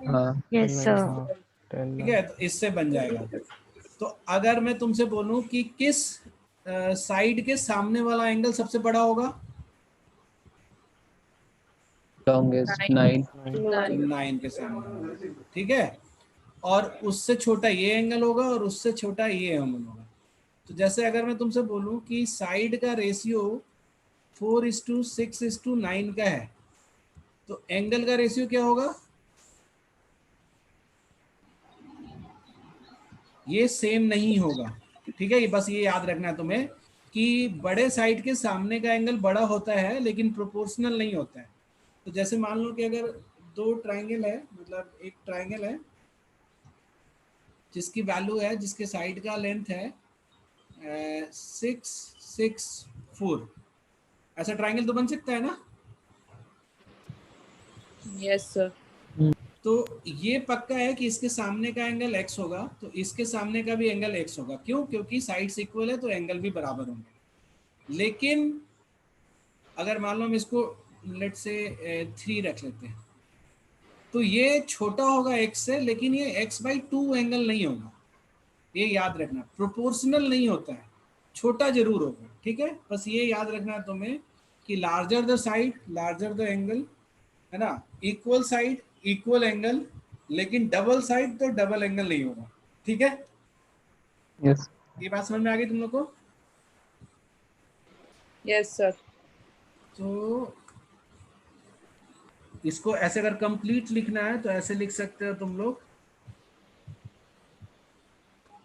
हाँ यस सर। ठीक है, तो इससे बन जाएगा। तो अगर मैं तुमसे बोलूं कि किस साइड के सामने वाला एंगल सबसे बड़ा होगा, लॉन्गेस्ट 9। 9 के सामने वाला, ठीक है, और उससे छोटा ये एंगल होगा और उससे छोटा ये एंगल होगा। तो जैसे अगर मैं तुमसे बोलूं कि साइड का रेशियो 4:6:9 का है, तो एंगल का रेशियो क्या होगा, ये सेम नहीं होगा, ठीक है। ये बस ये याद रखना है तुम्हें कि बड़े साइड के सामने का एंगल बड़ा होता है लेकिन प्रोपोर्शनल नहीं होता है। तो जैसे मान लो कि अगर दो ट्राइंगल है, मतलब एक ट्राइंगल है जिसकी वैल्यू है, जिसके साइड का लेंथ है 6, 6, 4, ऐसा ट्राइंगल तो बन सकता है ना। Yes sir. तो ये पक्का है कि इसके सामने का एंगल x होगा, तो इसके सामने का भी एंगल x होगा। क्यों? क्योंकि साइड्स इक्वल है तो एंगल भी बराबर होंगे। लेकिन अगर मान लो हम इसको लेट से 3 रख लेते हैं, तो ये छोटा होगा x से, लेकिन ये x/2 एंगल नहीं होगा। ये याद रखना, प्रोपोर्शनल नहीं होता है, छोटा जरूर होगा, ठीक है। बस ये याद रखना है तुम्हें कि larger the side larger the angle, है ना। इक्वल साइड इक्वल एंगल, लेकिन डबल साइड तो डबल एंगल नहीं होगा, ठीक है। यस। ये बात समझ में आ गई तुम लोग को? Yes sir. तो इसको ऐसे अगर कंप्लीट लिखना है तो ऐसे लिख सकते हो तुम लोग,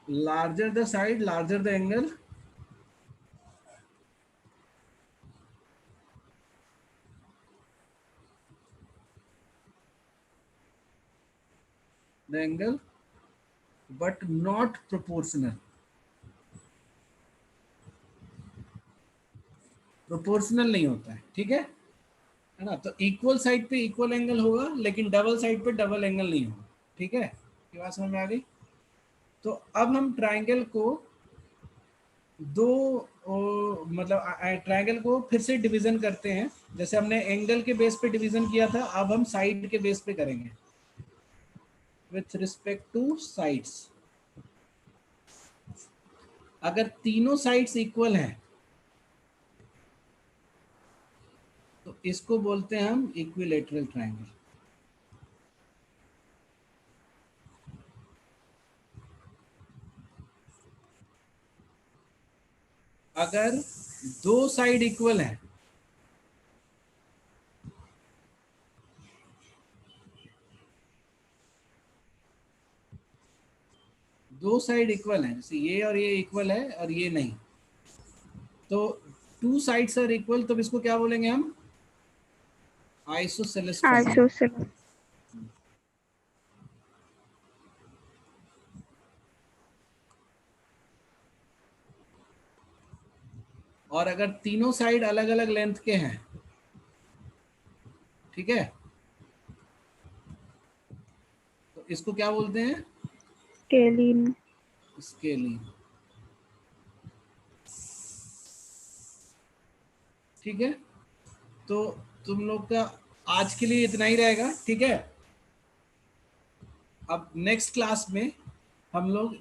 larger the side larger the angle, the angle but not proportional, proportional नहीं होता है, ठीक है ना। तो इक्वल साइड पे इक्वल एंगल होगा लेकिन डबल साइड पे डबल एंगल नहीं होगा, ठीक है। ये बात समझ में आ गई? तो अब हम ट्राइंगल को दो मतलब ट्राइंगल को फिर से डिवीजन करते हैं। जैसे हमने एंगल के बेस पे डिवीजन किया था, अब हम साइड के बेस पे करेंगे विथ रिस्पेक्ट टू साइड्स। अगर तीनों साइड्स इक्वल हैं तो इसको बोलते हैं हम इक्विलेटरल ट्राइंगल। अगर दो साइड इक्वल हैं, दो साइड इक्वल हैं, जैसे ये और ये इक्वल है और ये नहीं, तो टू साइड्स आर इक्वल, तो इसको क्या बोलेंगे हम? Isosceles triangle. आइसोसेलेस। और अगर तीनों साइड अलग अलग लेंथ के हैं, ठीक है, तो इसको क्या बोलते हैं? स्केलिन। स्केलिंग, ठीक है। तो तुम लोग का आज के लिए इतना ही रहेगा, ठीक है। अब नेक्स्ट क्लास में हम लोग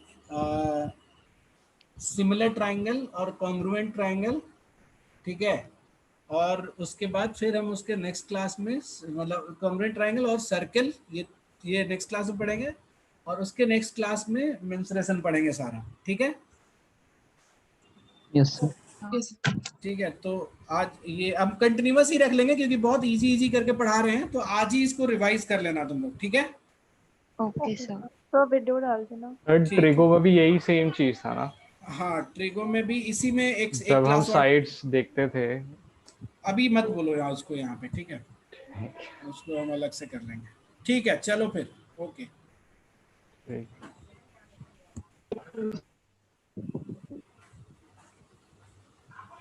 सिमिलर ट्रायंगल और कॉन्ग्रुएंट ट्रायंगल, ठीक है, और उसके बाद फिर हम उसके नेक्स्ट क्लास में मतलब कॉन्ग्रुएंट ट्रायंगल और सर्कल, ये नेक्स्ट क्लास में पढ़ेंगे, और उसके नेक्स्ट क्लास में मेंसुरेशन पढ़ेंगे सारा, ठीक है। Yes sir. ठीक है, तो आज ये अब कंटिन्यूअस ही रख लेंगे क्योंकि बहुत इजी इजी करके पढ़ा रहे हैं, तो आज ही इसको रिवाइज कर लेना तुम लोग, ठीक है। Okay sir. तो वीडियो डाल देना। ट्रिगो में भी यही सेम चीज था ना, हाँ, ट्रिगो में भी इसी में एक जब हम क्लास और, साइड्स देखते थे। अभी मत बोलो यार उसको यहाँ पे, ठीक है, उसको हम अलग से कर लेंगे, ठीक है। चलो फिर, ओके। ठीक।